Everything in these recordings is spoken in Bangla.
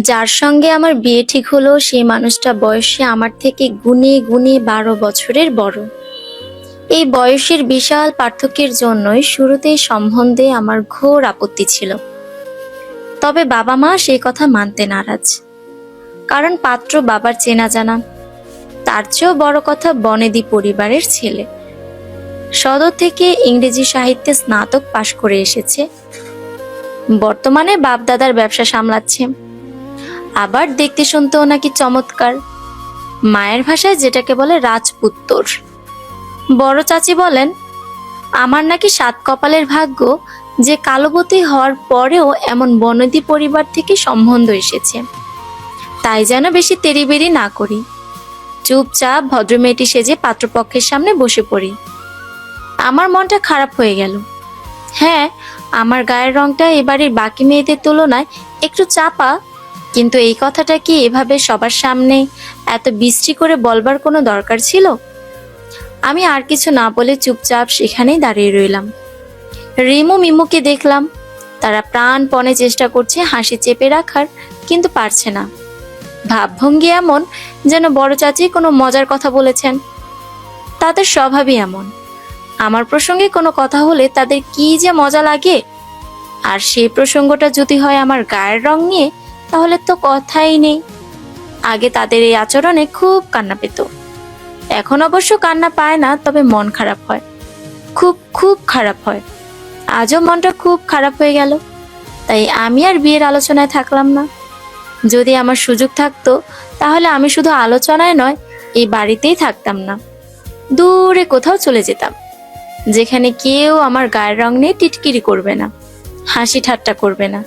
যার সঙ্গে আমার বিয়ে ঠিক হলো সেই মানুষটা বয়সে আমার থেকে গুণে গুণে 12 বছরের বড়। এই বয়সের বিশাল পার্থক্যের জন্যই শুরুতেই সম্বন্ধে আমার ঘোর আপত্তি ছিল। তবে বাবা মা সেই কথা মানতে নারাজ, কারণ পাত্র বাবার চেনা জানা। তার চেয়েও বড় কথা, বনেদি পরিবারের ছেলে, সদর থেকে ইংরেজি সাহিত্যে স্নাতক পাশ করে এসেছে, বর্তমানে বাপ দাদার ব্যবসা সামলাচ্ছে। আবার দেখতে শুনতেও নাকি চমৎকার, মায়ের ভাষায় যেটাকে বলে রাজপুত্তর। বড় চাচি বলেন আমার নাকি 7 কপালের ভাগ্য যে কালবতী হওয়ার পরেও এমন বনেদি পরিবার থেকে সম্বন্ধ এসেছে। তাই যেন বেশি তেড়িবেড়ি না করি, চুপচাপ ভদ্রমেয়েটি সেজে পাত্রপক্ষের সামনে বসে পড়ি। আমার মনটা খারাপ হয়ে গেল। হ্যাঁ, আমার গায়ের রংটা এবারের বাকি মেয়েদের তুলনায় একটু চাপা, কিন্তু এই কথাটা কি এভাবে সবার সামনে এত বিশ্রী করে বলবার কোনো দরকার ছিল? আমি আর কিছু না বলে চুপচাপ সেখানেই দাঁড়িয়ে রইলাম। রিমু মিমুকে দেখলাম, তারা প্রাণপণে চেষ্টা করছে হাসি চেপে রাখার, কিন্তু পারছে না। ভাবভঙ্গি এমন যেন বড় চাচি কোনো মজার কথা বলেছেন। তাদের স্বভাবই এমন, আমার প্রসঙ্গে কোনো কথা হলে তাদের কি যে মজা লাগে। আর সেই প্রসঙ্গটা যদি হয় আমার গায়ের রং নিয়ে, তাহলে তো কথাই নেই। আগে তাদের এই আচরণে খুব কান্না পেত, এখন অবশ্য কান্না পায় না, তবে মন খারাপ হয়, খুব খুব খারাপ হয়। আজও মনটা খুব খারাপ হয়ে গেল। তাই আমি আর বিয়ের আলোচনায় থাকলাম না। যদি আমার সুযোগ থাকতো, তাহলে আমি শুধু আলোচনায় নয়, এই বাড়িতেই থাকতাম না, দূরে কোথাও চলে যেতাম, যেখানে কেউ আমার গায়ের রং নিয়ে টিটকিরি করবে না, হাসি ঠাট্টা করবে না,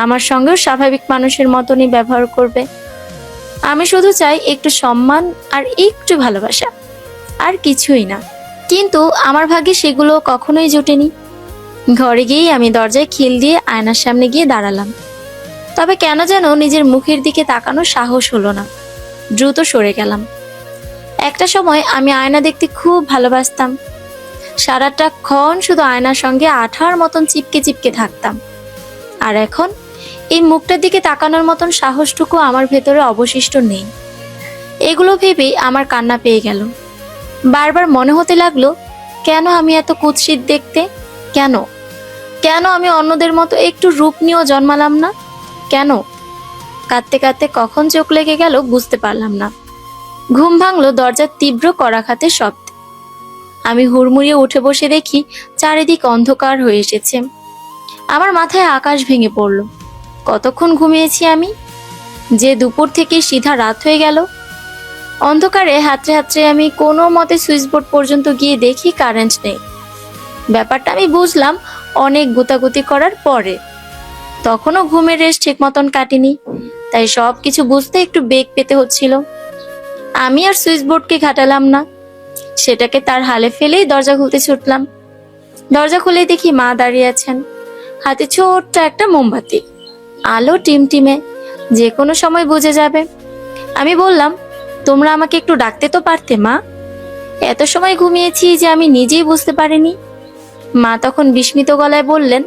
আমার সঙ্গেও স্বাভাবিক মানুষের মতনই ব্যবহার করবে। আমি শুধু চাই একটু সম্মান আর একটু ভালোবাসা, আর কিছুই না। কিন্তু আমার ভাগ্যে সেগুলো কখনোই জোটেনি। ঘরে গিয়েই আমি দরজায় খিল দিয়ে আয়নার সামনে গিয়ে দাঁড়ালাম। তবে কেন যেন নিজের মুখের দিকে তাকানোর সাহস হলো না, দ্রুত সরে গেলাম। একটা সময় আমি আয়না দেখতে খুব ভালোবাসতাম, সারাটা ক্ষণ শুধু আয়নার সঙ্গে আঠার মতন চিপকে চিপকে থাকতাম। আর এখন এই মুখটার দিকে তাকানোর মতন সাহসটুকু আমার ভেতরে অবশিষ্ট নেই। এগুলো ভেবেই আমার কান্না পেয়ে গেল। বারবার মনে হতে লাগলো, কেন আমি এত কুৎসিত দেখতে? কেন কেন আমি অন্যদের মতো একটু রূপ নিয়েও জন্মালাম না? কেন? কাঁদতে কাঁদতে কখন চোখ লেগে গেল বুঝতে পারলাম না। ঘুম ভাঙলো দরজার তীব্র কড়াঘাতের শব্দে। আমি হুড়মুড়িয়ে উঠে বসে দেখি চারিদিক অন্ধকার হয়ে এসেছে। আমার মাথায় আকাশ ভেঙে পড়ল। কতক্ষণ ঘুমিয়েছি আমি, যে দুপুর থেকে সিধা রাত হয়ে গেল। অন্ধকারে হাতড়ে হাতড়ে আমি কোনো মতে সুইচ বোর্ড পর্যন্ত গিয়ে দেখি কারেন্ট নেই। ব্যাপারটা আমি বুঝলাম অনেক গুতাগুতি করার পরে। তখনও ঘুমের রেশ ঠিক মতন কাটেনি, তাই সব কিছু বুঝতে একটু বেগ পেতে হচ্ছিল। আমি আর সুইচ বোর্ডকে ঘাটালাম না, সেটাকে তার হালে ফেলেই দরজা খুলতে ছুটলাম। দরজা খুলে দেখি মা দাঁড়িয়ে আছেন, হাতে ছোট্ট একটা মোমবাতি, আলো টিমটিমে, যে কোনো সময় বুঝে যাবে। আমি বললাম, তোমরা আমাকে একটু ডাকতে তো পারতে মা, এত সময় ঘুমিয়েছি যে আমি নিজেই বুঝতে পারিনি। মা তখন বিস্মিত গলায় বললেন,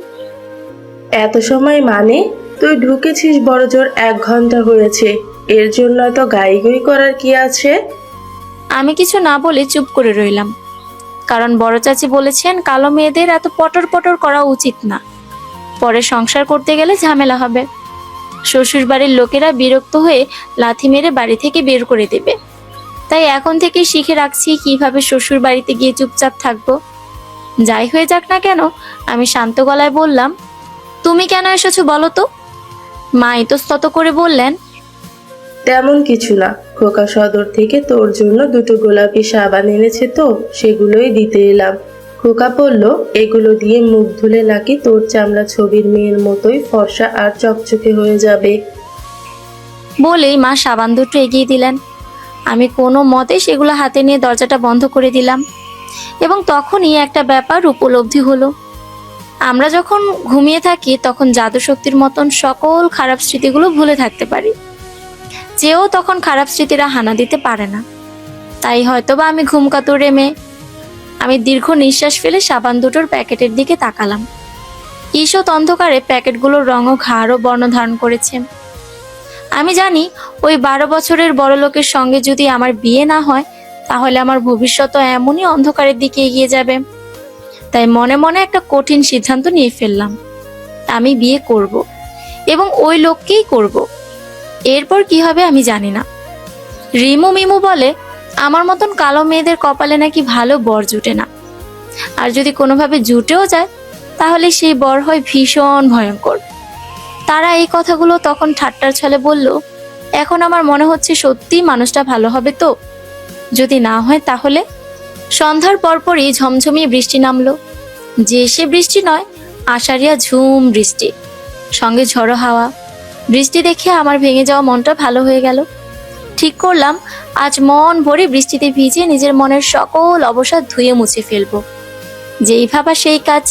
এত সময় মানে? তুই ঢুকেছিস বড়জোর 1 ঘন্টা হয়েছে, এর জন্য তো গাইগুই করার কি আছে? আমি কিছু না বলে চুপ করে রইলাম, কারণ বড় চাচি বলেছেন কালো মেয়েদের এত পটর পটর করা উচিত না, পরে সংসার করতে গেলে ঝামেলা হবে। শ্বশুর বাড়ির লোকেরা বিরক্ত হয়ে লাথি মেরে বাড়ি থেকে বের করে দেবে। তাই এখন থেকেই শিখে রাখছি কিভাবে শ্বশুর বাড়িতে গিয়ে চুপচাপ থাকবো। যাই হয়ে যাক না কেন, আমি শান্ত গলায় বললাম, তুমি কেন এসেছো বলো তো? মা ইতস্তত করে বললেন, তেমন কিছু না, খোকা সদর থেকে তোর জন্য 2টো গোলাপি সাবান এনেছে তো, সেগুলোই দিতে এলাম। খোকা বলল এগুলো দিয়ে মুখ ধুলে নাকি তোর চামড়া ছবির মেয়ের মতোই ফর্সা আর চকচকে হয়ে যাবে। বলেই মা সাবান দুটো এগিয়ে দিলেন। আমি কোনো মতে সেগুলো হাতে নিয়ে দরজাটা বন্ধ করে দিলাম, এবং তখনই একটা ব্যাপার উপলব্ধি হলো। আমরা যখন ঘুমিয়ে থাকি তখন জাদু শক্তির মতন সকল খারাপ স্মৃতিগুলো ভুলে থাকতে পারি, যেও তখন খারাপ স্মৃতিরা হানা দিতে পারে না। তাই হয়তোবা আমি ঘুমকাতুরে মেয়ে। আমি দীর্ঘ নিঃশ্বাস ফেলে সাবান দুটোর প্যাকেটের দিকে তাকালাম। ঈষৎ অন্ধকারে প্যাকেটগুলোর রঙও ঘাড় ও বর্ণ ধারণ করেছে। আমি জানি ওই 12 বছরের বড় লোকের সঙ্গে যদি আমার বিয়ে না হয় তাহলে আমার ভবিষ্যৎ এমনই অন্ধকারের দিকে এগিয়ে যাবে। তাই মনে মনে একটা কঠিন সিদ্ধান্ত নিয়ে ফেললাম, আমি বিয়ে করব এবং ওই লোককেই করব। এরপর কি হবে আমি জানি না। রিমু মিমু বলে আমার মতন কালো মেয়েদের কপালে নাকি ভালো বর জুটে না, আর যদি কোনোভাবে জুটেও যায় তাহলে সেই বর হয় ভীষণ ভয়ঙ্কর। তারা এই কথাগুলো তখন ঠাট্টার ছলে বলল। এখন আমার মনে হচ্ছে সত্যিই মানুষটা ভালো হবে তো, যদি না হয় তাহলে। সন্ধ্যার পরপরই ঝমঝমিয়ে বৃষ্টি নামলো, যে সে বৃষ্টি নয়, আষাঢ়িয়া ঝুম বৃষ্টি, সঙ্গে ঝড়ো হাওয়া। বৃষ্টি দেখে আমার ভেঙে যাওয়া মনটা ভালো হয়ে গেল। ঠিক করলাম আজ মন ভরে বৃষ্টিতে ভিজে নিজের মনের সকল অবসাদ ধুয়ে মুছে ফেলবো। যেই ভাবা সেই কাজ।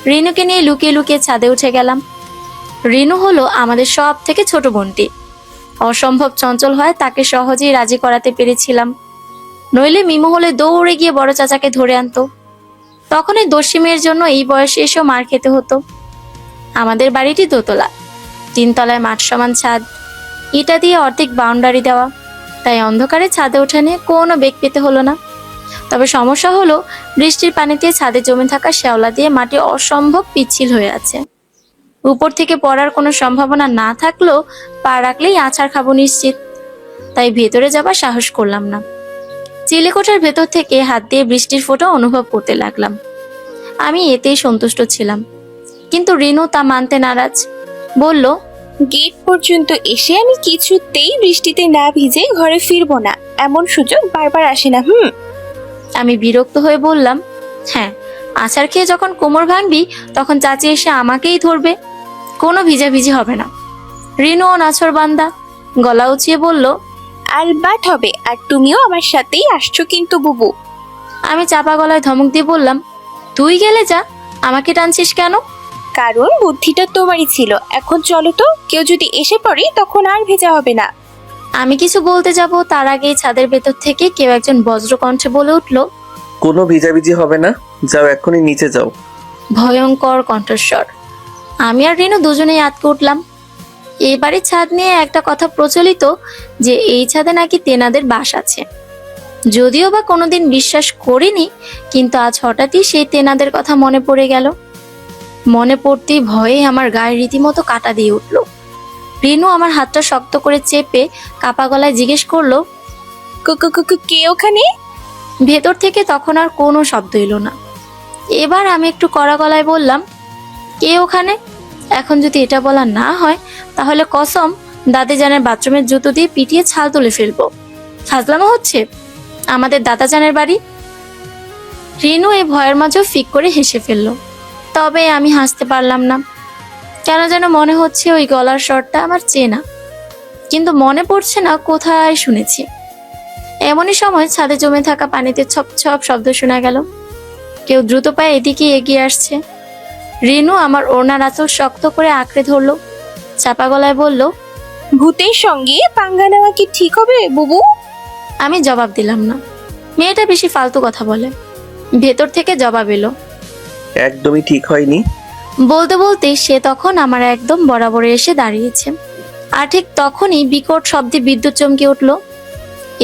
রিনুকে নিয়ে লুকিয়ে লুকিয়ে ছাদে উঠে গেলাম। রিনু হলো আমাদের সব থেকে ছোট বোনটি। অসম্ভব চঞ্চল হয় তাকে সহজেই রাজি করাতে পেরেছিলাম, নইলে মিমু হলে দৌড়ে গিয়ে বড় চাচাকে ধরে আনতো। তখন এই দস্যি মেয়ের জন্য এই বয়সে এসেও মার খেতে হতো। আমাদের বাড়িটি দোতলা, 3 তলায় মাঠ সমান ছাদ, ইটা দিয়ে অর্ধেক বাউন্ডারি দেওয়া, তাই অন্ধকারে ছাদে ওঠা নিয়ে কোনো বেগ পেতে হলো না। তবে সমস্যা হলো বৃষ্টির পানিতে ছাদে জমে থাকা শ্যাওলা দিয়ে মাটি অসম্ভব পিচ্ছিল হয়ে আছে। উপর থেকে পড়ার কোনো সম্ভাবনা না থাকলেও পা রাখলেই আছাড় খাবো নিশ্চিত, তাই ভেতরে যাবার সাহস করলাম না। চিলেকোঠার ভেতর থেকে হাত দিয়ে বৃষ্টির ফোঁটা অনুভব করতে লাগলাম। আমি এতেই সন্তুষ্ট ছিলাম, কিন্তু রিনু তা মানতে নারাজ। বলল, গেট পর্যন্ত এসে আমি কিছুতেই বৃষ্টিতে না ভিজে ঘরে ফিরবো না, এমন সুযোগ বারবার আসে না। আমি বিরক্ত হয়ে বললাম, হ্যাঁ, আছাড় খেয়ে যখন কোমর ভাঙবি তখন চাচি এসে আমাকেই ধরবে, কোনো ভিজাভিজি হবে না। রিনু ও নাছর বান্দা, গলা উঁচিয়ে বলল, আলবাত হবে, আর তুমিও আমার সাথেই আসছো কিন্তু বুবু। আমি চাপা গলায় ধমক দিয়ে বললাম, তুই গেলে যা, আমাকে টানছিস কেন? কারণ বুদ্ধিটা তোমারই ছিল, এখন চলো তো, কেউ যদি এসে পড়ে তখন আর ভেজা হবে না। আমি কিছু বলতে যাব তার আগেই ছাদের ভেতর থেকে কেউ একজন বজ্রকণ্ঠে বলে উঠল, কোনো ভিজাভিজি হবে না, যাও এক্ষুনি নিচে যাও। ভয়ঙ্কর কণ্ঠস্বর। আমি আর রিনু দুজনেই আটকে উঠলাম। এই বাড়ির ছাদ নিয়ে একটা কথা প্রচলিত যে এই ছাদে নাকি তেনাদের বাস আছে। যদিও বা কোনোদিন বিশ্বাস করিনি, কিন্তু আজ হঠাৎই সেই তেনাদের কথা মনে পড়ে গেল। মনে পড়তেই ভয়ে আমার গায়ে রীতিমতো কাঁটা দিয়ে উঠল। রিনু আমার হাতটা শক্ত করে চেপে কাপা গলায় জিজ্ঞেস করলো, কে ওখানে? ভেতর থেকে তখন আর কোনো শব্দ এলো না। এবার আমি একটু কড়া গলায় বললাম, কে ওখানে? এখন যদি এটা বলা না হয় তাহলে কসম দাদিজানের বাথরুমের জুতো দিয়ে পিটিয়ে ছাল তুলে ফেলবো। ফাজলামো হচ্ছে? আমাদের দাদাজানের বাড়ি। রিনু এই ভয়ের মাঝেও ফিক করে হেসে ফেললো। তবে আমি হাসতে পারলাম না, কেন যেন মনে হচ্ছে ওই গলার স্বরটা আমার চেনা, কিন্তু মনে পড়ছে না কোথায় শুনেছি। এমনই সময় ছাদে জমে থাকা পানিতে ছপ ছপ শব্দ শোনা গেল। কেউ দ্রুত পায়ে এদিকে এগিয়ে আসছে। রিনু আমার ওড়নার আঁচল শক্ত করে আঁকড়ে ধরলো, চাপা গলায় বলল, ভূতের সঙ্গে পাঙ্গা নেওয়া কি ঠিক হবে বুবু? আমি জবাব দিলাম না, মেয়েটা বেশি ফালতু কথা বলে। ভেতর থেকে জবাব এলো, একদমই ঠিক হয়নি। বলতে বলতে সে তখন আমার একদম বরাবরে এসে দাঁড়িয়েছে। আর ঠিক তখনই বিকট শব্দে বিদ্যুৎ চমকে উঠল।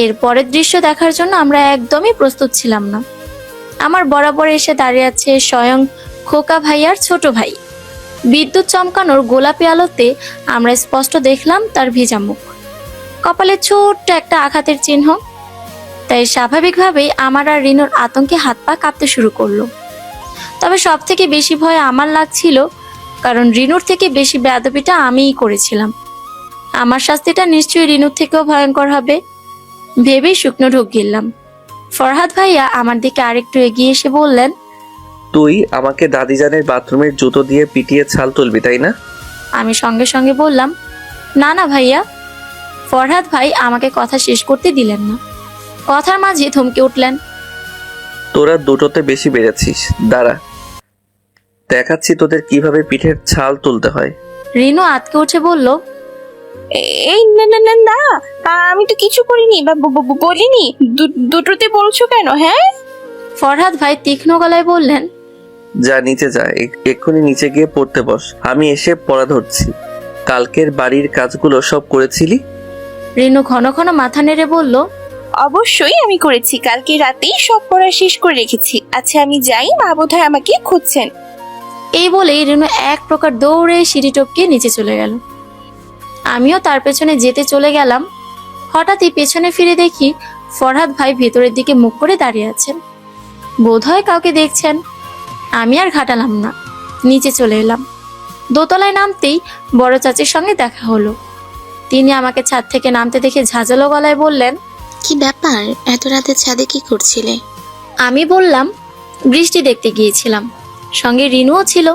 এর পরের দৃশ্য দেখার জন্য আমরা একদমই প্রস্তুত ছিলাম না। আমার বরাবরে এসে দাঁড়িয়ে আছে স্বয়ং খোকা ভাইয়ার ছোট ভাই। বিদ্যুৎ চমকানোর গোলাপি আলোতে আমরা স্পষ্ট দেখলাম তার ভেজা মুখ, কপালে ছোট্ট একটা আঘাতের চিহ্ন। তাই স্বাভাবিকভাবেই আমার আর রিনুর আতঙ্কে হাত পা কাঁপতে শুরু করলো। তবে সব থেকে বেশি ভয় আমার লাগছিল, কারণ রিনুর থেকে বেশি বেয়াদবিটা আমিই করেছিলাম। আমার শাস্তিটা নিশ্চয়ই রিনুর থেকেও ভয়ঙ্কর হবে ভেবেই শুকনো ঢোক গিললাম। ফরহাদ ভাইয়া আমার দিকে আরেকটু এগিয়ে এসে বললেন, তুই আমাকে দাদিজানের বাথরুমের জুতো দিয়ে পিটিয়ে ছাল তুলবি, তাই না? আমি সঙ্গে সঙ্গে বললাম, না না ভাইয়া। ফরহাদ ভাই আমাকে কথা শেষ করতে দিলেন না, কথার মাঝে থমকে উঠলেন। তোরা দুটোতে বেশি বেড়েছিস, দাঁড়া দেখাচ্ছি তোদের কিভাবে পিঠের ছাল তুলতে হয়। রিনু আতকে উঠে বলল, এই না না না না, আমি তো কিছু করিনি বা বলিনি। দুটোতে বলছো কেন? হ্যাঁ, ফরহাদ ভাই তীক্ষ্ণ গলায় বললেন, যা নিচে যা, এক্ষুনি নিচে গিয়ে পড়তে বস, আমি এসে পড়া ধরছি। কালকের বাড়ির কাজগুলো সব করেছিলি? রিনু ঘন ঘন মাথা নেড়ে বলল, অবশ্যই আমি করেছি, কালকে রাতেই সব পড়া শেষ করে রেখেছি। আচ্ছা আমি যাই, মা বোধহয় আমাকে খুঁজছেন। এই বলেই রিনু এক প্রকার দৌড়ে সিঁড়ি টপকে নিচে চলে গেল। আমিও তার পেছনে যেতে চলে গেলাম। হঠাৎই পেছনে ফিরে দেখি ফরহাদ ভাই ভেতরের দিকে মুখ করে দাঁড়িয়ে আছেন। বোধহয় কাউকে দেখছেন। আমি আর ঘাটালাম না, নিচে চলে এলাম। দোতলায় নামতেই বড় চাচির সঙ্গে দেখা হলো। তিনি আমাকে ছাদ থেকে নামতে দেখে ঝাঁঝালো গলায় বললেন, কি ব্যাপার, এত রাতে ছাদে কি করছিলে? আমি বললাম, বৃষ্টি দেখতে গিয়েছিলাম, সঙ্গে রিনুও ছিল।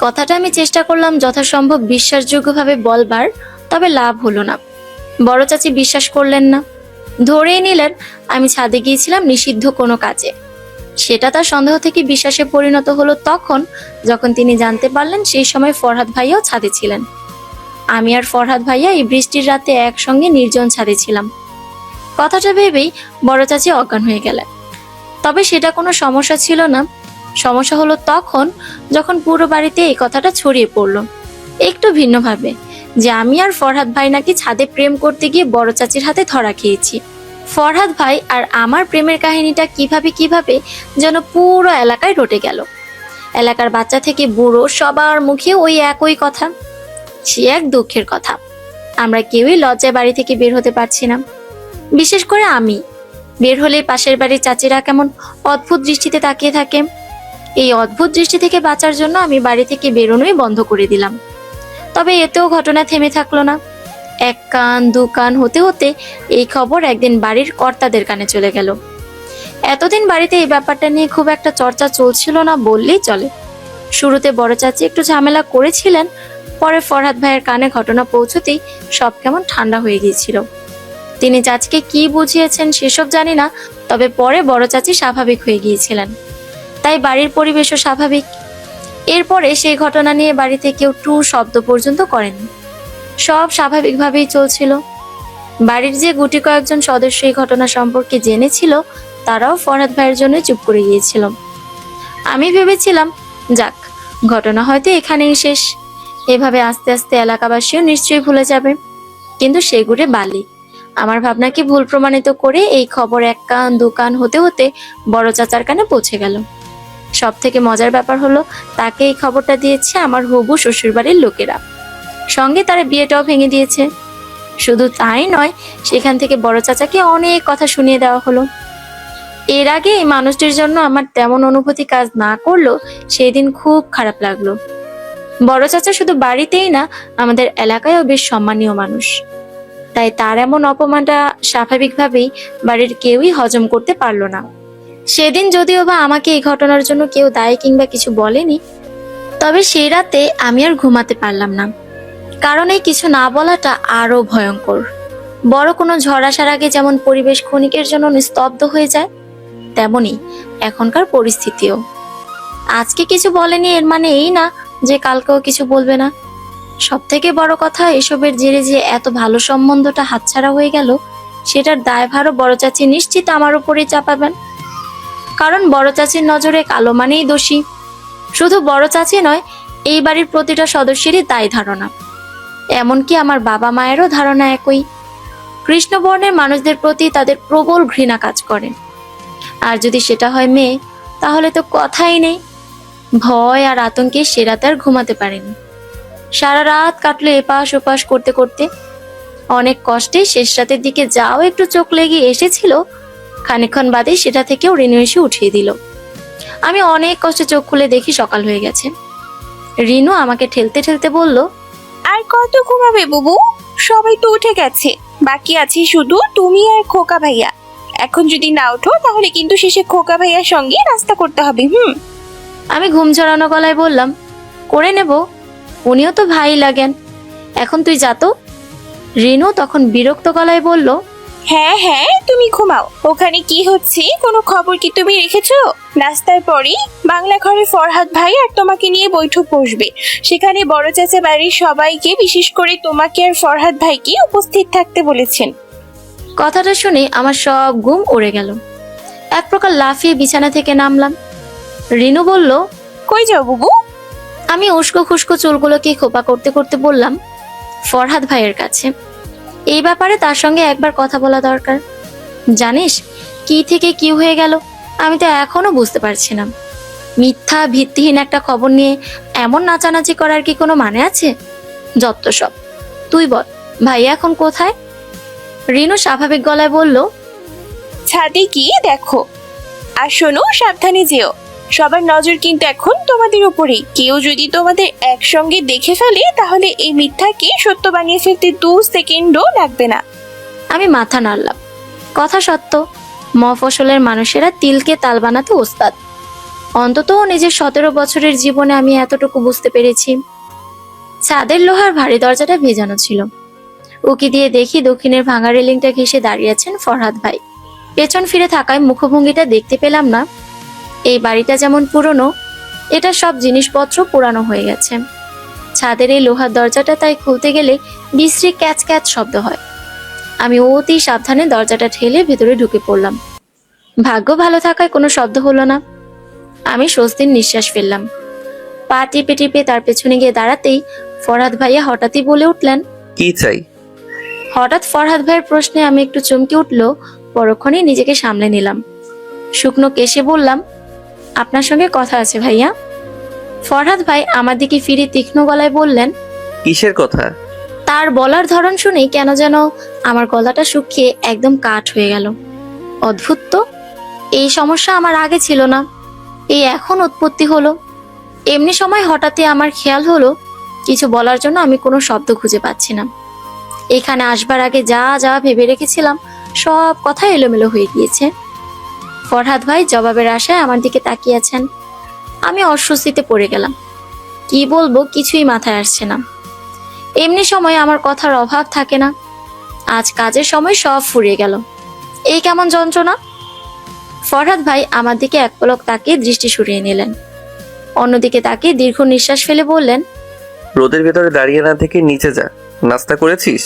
কথাটা আমি চেষ্টা করলাম যথাসম্ভব বিশ্বাসযোগ্যভাবে বলবার, তবে লাভ হলো না। বড় চাচি বিশ্বাস করলেন না, ধরেই নিলেন আমি ছাদে গিয়েছিলাম নিষিদ্ধ কোনো কাজে। সেটা তার সন্দেহ থেকে বিশ্বাসে পরিণত হলো তখন যখন তিনি জানতে পারলেন সেই সময় ফরহাদ ভাইয়াও ছাদে ছিলেন। আমি আর ফরহাদ ভাইয়া এই বৃষ্টির রাতে একসঙ্গে নির্জন ছাদে ছিলাম। কথাটা ভেবেই বড় চাচি অজ্ঞান হয়ে গেলেন। তবে সেটা কোনো সমস্যা ছিল না। সমস্যা হলো তখন যখন পুরো বাড়িতে এই কথাটা ছড়িয়ে পড়লো, একটু ভিন্নভাবে, যে আমি আর ফরহাদ ভাই নাকি ছাদে প্রেম করতে গিয়ে বড় চাচির হাতে ধরা খেয়েছি। ফরহাদ ভাই আর আমার প্রেমের কাহিনীটা কিভাবে যেন পুরো এলাকায় রটে গেল। এলাকার বাচ্চা থেকে বুড়ো সবার মুখে ওই একই কথা। সে এক দুঃখের কথা। আমরা কেউই লজ্জায় বাড়ি থেকে বের হতে পারছি না। বিশেষ করে আমি। বের হলে পাশের বাড়ির চাচিরা কেমন অদ্ভুত দৃষ্টিতে তাকিয়ে থাকে। এই অদ্ভুত দৃষ্টি থেকে বাঁচার জন্য আমি বাড়ি থেকে বেরোনোই বন্ধ করে দিলাম। তবে এতেও ঘটনা থেমে থাকলো না। এক কান দু কান হতে হতে এই খবর একদিন বাড়ির কর্তাদের কানে চলে গেল। এতদিন বাড়িতে এই ব্যাপারটা নিয়ে খুব একটা চর্চা চলছিল না বললেই চলে। শুরুতে বড় চাচি একটু ঝামেলা করেছিলেন, পরে ফরহাদ ভাইয়ের কানে ঘটনা পৌঁছতেই সব কেমন ঠান্ডা হয়ে গিয়েছিল। তিনি চাচিকে কি বুঝিয়েছেন সেসব জানি না, তবে পরে বড় চাচি স্বাভাবিক হয়ে গিয়েছিলেন, তাই বাড়ির পরিবেশও স্বাভাবিক। এরপরে সেই ঘটনা নিয়ে বাড়িতে কেউ টু শব্দ পর্যন্ত করেনি। সব স্বাভাবিকভাবেই চলছিল। বাড়ির যে গুটি কয়েকজন সদস্য এই ঘটনা সম্পর্কে জেনেছিল তারাও ফরহাদ ভাইয়ের জন্য চুপ করে গিয়েছিল। আমি ভেবেছিলাম, যাক, ঘটনা হয়তো এখানেই শেষ। এভাবে আস্তে আস্তে এলাকাবাসীও নিশ্চয়ই ভুলে যাবে। কিন্তু সেগুড়ে বালি। আমার ভাবনাকে ভুল প্রমাণিত করে এই খবর এক কান দু কান হতে হতে বড় চাচার কানে পৌঁছে গেল। সব থেকে মজার ব্যাপার হলো, তাকে এই খবরটা দিয়েছে আমার হবু শ্বশুরবাড়ির লোকেরা। সঙ্গে তারা বিয়েটাও ভেঙে দিয়েছে। শুধু তাই নয়, সেখান থেকে বড় চাচাকে অনেক কথা শুনিয়ে দেওয়া হলো। এর আগে এই মানুষটির জন্য আমার তেমন অনুভূতি কাজ না করলেও সেই দিন খুব খারাপ লাগলো। বড় চাচা শুধু বাড়িতেই না, আমাদের এলাকায়ও বেশ সম্মানীয় মানুষ। তাই তার এমন অপমানটা স্বাভাবিকভাবেই বাড়ির কেউই হজম করতে পারলো না। সেদিন যদিও বা আমাকে এই ঘটনার জন্য কেউ দায়ী কিংবা কিছু বলেনি, তবে সেই রাতে আমি আর ঘুমাতে পারলাম না। কারণ এই কিছু না বলাটা আরো ভয়ঙ্কর। বড় কোনো ঝড় আসার আগে যেমন পরিবেশ ক্ষণিকের জন্য নিস্তব্ধ হয়ে যায়, তেমনি এখনকার পরিস্থিতিও। আজকে কিছু বলেনি এর মানে এই না যে কালকেও কিছু বলবে না। সব থেকে বড় কথা, এসবের জেরে যে এত ভালো সম্বন্ধটা হাতছাড়া হয়ে গেল, সেটার দায়ভারও বড় চাচি নিশ্চিত আমার উপরেই চাপাবেন। কারণ বড় চাচির নজরে কালো মানেই দোষী। শুধু বড় চাচি নয়, এই বাড়ির প্রতিটা সদস্যেরই দায় ধারণা। এমনকি আমার বাবা মায়েরও ধারণা একই। কৃষ্ণবর্ণের মানুষদের প্রতি তাদের প্রবল ঘৃণা কাজ করে। আর যদি সেটা হয় মেয়ে, তাহলে তো কথাই নেই। ভয় আর আতঙ্কে সে রাতে আর ঘুমাতে পারেনি। সারা রাত কাটলো এপাশ ওপাশ করতে করতে। অনেক কষ্টে শেষ রাতের দিকে যাও একটু চোখ লেগে এসেছিল, খানিকক্ষণ বাদে সেটা থেকেও রিনু এসে উঠিয়ে দিল। আমি অনেক কষ্টে চোখ খুলে দেখি সকাল হয়ে গেছে। রিনু আমাকে ঠেলতে ঠেলতে বলল, আর কত ঘুমাবে বুবু? সবাই তো উঠে গেছে, বাকি আছে শুধু তুমি আর খোকা ভাইয়া। এখন যদি না ওঠো তাহলে কিন্তু শেষে খোকা ভাইয়ার সঙ্গে নাস্তা করতে হবে। আমি ঘুম ঝরানো গলায় বললাম, করে নেব, উনিও তো ভাই লাগেন, এখন তুই যা তো। রিনু তখন বিরক্ত গলায় বলল, হ্যাঁ হ্যাঁ, তুমি ঘুমাও। ওখানে কি হচ্ছে কোনো খবর কি তুমি রেখেছো? নাস্তার পরেই বাংলা ঘরে ফরহাদ ভাই আর তোমাকে নিয়ে বৈঠক বসবে। সেখানে বড় চাচা বাড়ির সবাইকে, বিশেষ করে তোমাকে আর ফরহাদ ভাইকে উপস্থিত থাকতে বলেছেন। কথাটা শুনে আমার সব ঘুম উড়ে গেল। এক প্রকার লাফিয়ে বিছানা থেকে নামলাম। রিনু বলল, কই যাও বুবু? আমি উস্কো খুস্কো চুলগুলোকে খোপা করতে করতে বললাম, ফরহাদ ভাইয়ের কাছে। এই ব্যাপারে তার সঙ্গে একবার কথা বলা দরকার। জানিস কি থেকে কি হয়ে গেল আমি তো এখনো বুঝতে পারছি না। মিথ্যা ভিত্তিহীন একটা খবর নিয়ে এমন নাচানাচি করার কি কোনো মানে আছে? যত সব। তুই বল, ভাইয়া এখন কোথায়? রিনু স্বাভাবিক গলায় বলল, ছাদে গিয়ে দেখো। আর শোনো, সাবধানে যেও। সবার নজর কিন্তু এখন তোমাদের উপরেই। কেউ যদি তোমাদের একসঙ্গে দেখে ফেলে তাহলে এই মিথ্যাকে সত্য বানিয়ে ফেলতে 2 সেকেন্ডও লাগবে না। আমি মাথা নাড়লাম। কথা সত্য, মফস্বলের মানুষেরা তিলকে তাল বানাতে ওস্তাদ। অন্তত নিজের 17 বছরের জীবনে আমি এতটুকু বুঝতে পেরেছি। ছাদের লোহার ভারী দরজাটা ভেজানো ছিল। উকি দিয়ে দেখি দক্ষিণের ভাঙা রেলিংটা ঘেঁষে দাঁড়িয়ে আছেন ফরহাদ ভাই। পেছন ফিরে থাকায় মুখভঙ্গিটা দেখতে পেলাম না। এই বাড়িটা যেমন পুরনো, এটা সব জিনিসপত্র পুরানো হয়ে গেছে। ছাদের এই লোহার দরজাটা তাই খুলতে গেলে বিশ্রী ক্যাচ ক্যাচ শব্দ হয়। আমি অতি সাবধানে দরজাটা ঠেলে ভেতরে ঢুকে পড়লাম। ভাগ্য ভালো থাকায় কোনো শব্দ হলো না। আমি স্বস্তির নিঃশ্বাস ফেললাম। পা টিপে টিপে তার পেছনে গিয়ে দাঁড়াতেই ফরহাদ ভাইয়া হঠাৎই বলে উঠলেন। কি চাই? হঠাৎ ফরহাদ ভাইয়ের প্রশ্নে আমি একটু চমকে উঠল। পরক্ষণে নিজেকে সামলে নিলাম। শুকনো কেশে বললাম, আপনার সঙ্গে কথা আছে ভাইয়া। ফরহাদ ভাই আমার দিকে ফিরে তীক্ষ্ণ গলায় বললেন, কিসের কথা? তার বলার ধরন শুনে কেন যেন আমার গলাটা শুকিয়ে একদম কাঠ হয়ে গেল। অদ্ভুত তো, এই সমস্যা আমার আগে ছিল না, এই এখন উৎপত্তি হলো। এমনি সময় হঠাৎই আমার খেয়াল হলো কিছু বলার জন্য আমি কোনো শব্দ খুঁজে পাচ্ছি না। এখানে আসবার আগে যা যা ভেবে রেখেছিলাম সব কথা এলোমেলো হয়ে গিয়েছে। ফরহাদ ভাই জবাবের আশায় আমার দিকে তাকিয়ে আছেন। আমি অস্বস্তিতে পড়ে গেলাম। কি বলবো কিছুই মাথায় আসছে না। এমনি সময় আমার কথার অভাব থাকে না। আজ কাজের সময় সব ফুরিয়ে গেল। এই কেমন যন্ত্রণা। ফরহাদ ভাই আমার দিকে এক পলক তাকিয়ে দৃষ্টি সরিয়ে নিলেন। অন্যদিকে তাকিয়ে দীর্ঘ নিঃশ্বাস ফেলে বললেন, রোদের ভেতরে দাঁড়িয়ে না থেকে নিচে যা। নাস্তা করেছিস?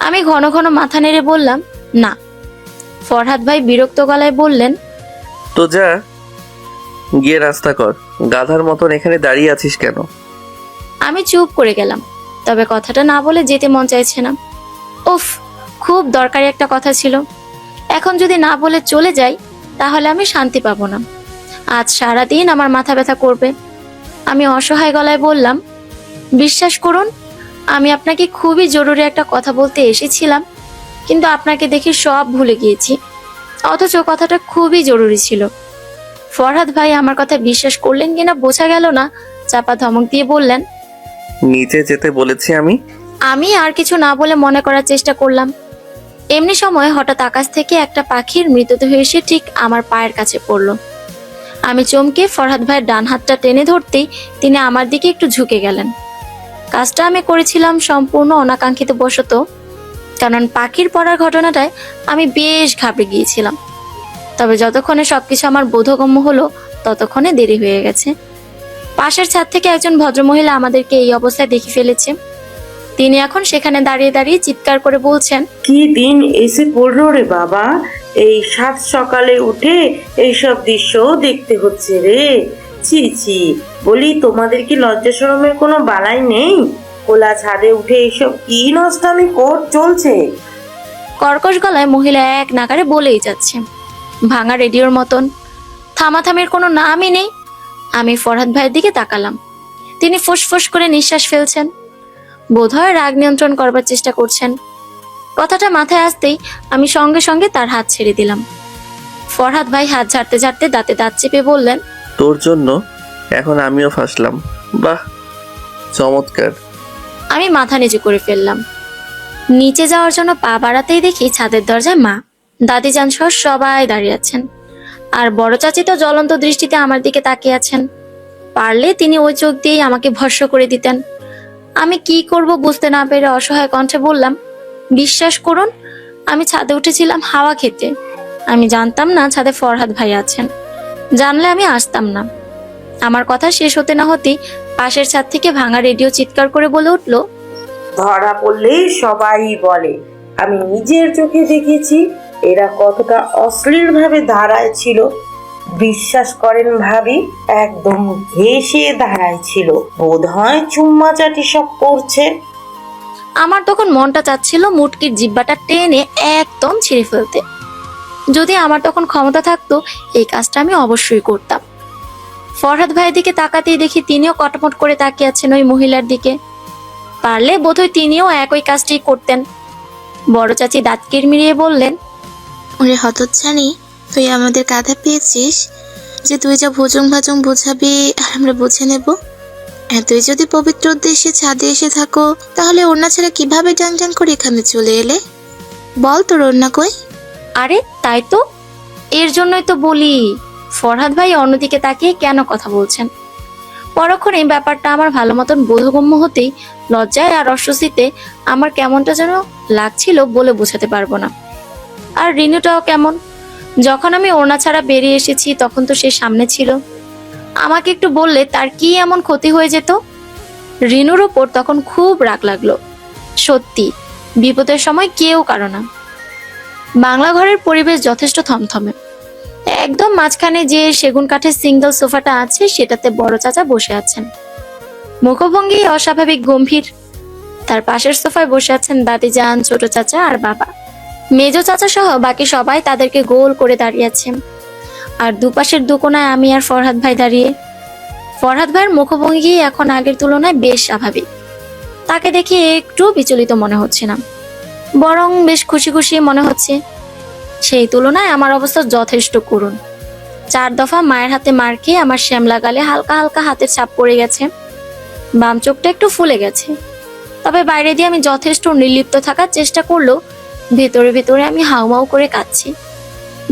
আমি ঘন ঘন মাথা নেড়ে বললাম, না। ফরহাদ ভাই বিরক্ত গলায় বললেন, তো যা, গিয়ে নাস্তা কর। গাধার মতন এখানে দাঁড়িয়ে আছিস কেন? আমি চুপ করে গেলাম। তবে কথাটা না বলে যেতে মন চাইছে না। উফ, খুব দরকারি একটা কথা ছিল। এখন যদি না বলে চলে যাই তাহলে আমি শান্তি পাবো না। আজ সারাদিন আমার মাথা ব্যথা করবে। আমি অসহায় গলায় বললাম, বিশ্বাস করুন, আমি আপনাকে খুবই জরুরি একটা কথা বলতে এসেছিলাম, কিন্তু আপনাকে দেখে সব ভুলে গিয়েছি। অথচ কথাটা খুবই জরুরি ছিল। ফরহাদ ভাই আমার কথা বিশ্বাস করলেন কিনা বোঝা গেল না। চাপা ধমক দিয়ে বললেন, নিচে যেতে বলেছি আমি। আমি আর কিছু না বলে মনে করার চেষ্টা করলাম। এমনি সময় হঠাৎ আকাশ থেকে একটা পাখির মৃতদেহ এসে ঠিক আমার পায়ের কাছে পড়লো। আমি চমকে ফরহাদ ভাইয়ের ডান হাতটা টেনে ধরতেই তিনি আমার দিকে একটু ঝুঁকে গেলেন। কাজটা আমি করেছিলাম সম্পূর্ণ অনাকাঙ্ক্ষিত বশত, কারণ পাখির পড়ার ঘটনাটায় আমি বেশ ঘাবড়ে গিয়েছিলাম। তবে যতক্ষণে সবকিছু আমার বোধগম্য হলো ততক্ষণে দেরি হয়ে গেছে। পাশের ছাদ থেকে একজন ভদ্রমহিলা আমাদেরকে এই অবস্থায় দেখে ফেলেছে। তিনি এখন সেখানে দাঁড়িয়ে দাঁড়িয়ে চিৎকার করে বলছেন, কি দিন এসে পড়লো রে বাবা, এই সাত সকালে উঠে এইসব দৃশ্য দেখতে হচ্ছে রে। ছি ছি, বলি তোমাদের কি লজ্জা শরমের কোনো বালাই নেই? খোলা ছাদে উঠে এইসব কি নষ্টামি চলছে? কর্কশ গলায় মহিলা এক নাগারে বলেই যাচ্ছে, ভাঙা রেডিওর মতন। থামাথামের কোনো নামই নেই। আমি ফরহাদ ভাইয়ের দিকে তাকালাম। তিনি ফুসফুস করে নিঃশ্বাস ফেলছেন। বোধহয় রাগ নিয়ন্ত্রণ করবার চেষ্টা করছেন। কথাটা মাথায় আসতেই আমি সঙ্গে সঙ্গে তার হাত ছেড়ে দিলাম। ফরহাদ ভাই হাত ঝাড়তে ঝাড়তে দাঁতে দাঁত চেপে বললেন, তোর জন্য এখন আমিও ফাঁসলাম। বাহ, চমৎকার। আমি মাথা নিচু করে ফেললাম। নিচে যাওয়ার জন্য পা বাড়াতেই দেখি ছাদের দরজায় মা, দাদি যান সহ সবাই দাঁড়িয়ে আছেন। আর বড় চাচি তো জ্বলন্ত দৃষ্টিতে আমার দিকে তাকিয়ে আছেন। পারলে তিনি ওই চোখ দিয়েই আমাকে ভস্ম করে দিতেন। আমি কি করব বুঝতে না পেরে অসহায় কণ্ঠে বললাম, বিশ্বাস করুন, আমি ছাদে উঠেছিলাম হাওয়া খেতে। আমি জানতাম না ছাদে ফরহাদ ভাই আছেন। জানলে আমি আসতাম না। আমার কথা শেষ হতে না হতেই পাশের ছাদ থেকে ভাঙা রেডিও চিৎকার করে বলে উঠল, ধরা পড়লে সবাই বলে, আমি নিজের চোখে দেখেছি এরা কতটা অশ্লীল ভাবে দাঁড়ায় ছিল। বিশ্বাস করেন ভাবি, একদম ঘেঁষে দাঁড়ায় ছিল। বোধ হয় চুম্মা চাটি সব করছে। আমার তখন মনটা চাচ্ছিল মুটকির জিব্বাটা টেনে একদম ছিঁড়ে ফেলতে। যদি আমার তখন ক্ষমতা থাকতো এই কাজটা আমি অবশ্যই করতাম। ফরহাদ ভাইয়ের দিকে তাকাতেই দেখি তিনিও কটমট করে তাকিয়ে আছেন ওই মহিলার দিকে। পারলে বোধহয় তিনিও একই কাজটি করতেন। বড় চাচি দাঁত কিরমিরিয়ে বললেন, ওরে হতচ্ছাড়ি, তুই আমাদের কাঁধে পেয়েছিস যে তুই যা ভোজং ভাজং বোঝাবি আর আমরা বুঝে নেব। তুই যদি পবিত্র উদ্দেশ্যে ছাদে এসে থাকো তাহলে ওড়না ছাড়া কিভাবে ডাং ডাং করে এখানে চলে এলে? বল তোর ওড়না কই? আরে তাই তো, এর জন্যই তো বলি ফরহাদ ভাই অন্যদিকে তাকিয়ে কেন কথা বলছেন। পরক্ষণে এই ব্যাপারটা আমার ভালো মতন বোধগম্য হতেই লজ্জায় আর অস্বস্তিতে আমার কেমনটা যেন লাগছিল বলে বোঝাতে পারবো না। আর রিনুটাও কেমন। যখন আমি ওড়না ছাড়া বেরিয়ে এসেছি তখন তো সে সামনে ছিল। আমাকে একটু বললে তার কি এমন ক্ষতি হয়ে যেত। রিনুর ওপর তখন খুব রাগ লাগলো। সত্যি বিপদের সময় কেউ কারো না। বাংলা ঘরের পরিবেশ যথেষ্ট থমথমে। একদম মাঝখানে যে সেগুন কাঠের সিঙ্গেল সোফাটা আছে সেটাতে বড় চাচা বসে আছেন, মুখভঙ্গি অস্বাভাবিক গম্ভীর। তার পাশের সোফায় বসে আছেন দাদিজান, ছোট চাচা আর বাবা। মেজো চাচা সহ বাকি সবাই তাদেরকে গোল করে দাঁড়িয়ে আছে। আর দুপাশের দুকোনায় আমি আর ফরহাদ ভাই দাঁড়িয়ে। ফরহাদ ভাইয়ের মুখভঙ্গি এখন আগের তুলনায় বেশ স্বাভাবিক। তাকে দেখে একটু বিচলিত মনে হচ্ছে না, বরং বেশ খুশি খুশি মনে হচ্ছে। সেই তুলনায় আমার অবস্থা যথেষ্ট করুণ। 4 দফা মায়ের হাতে মার খেয়ে আমার শ্যামলা গালে হালকা হালকা হাতের ছাপ পড়ে গেছে। বাম চোখটা একটু ফুলে গেছে। তবে বাইরে দিয়ে আমি যথেষ্ট নির্লিপ্ত থাকার চেষ্টা করলেও ভেতরে ভেতরে আমি হাউমাউ করে কাঁদছি।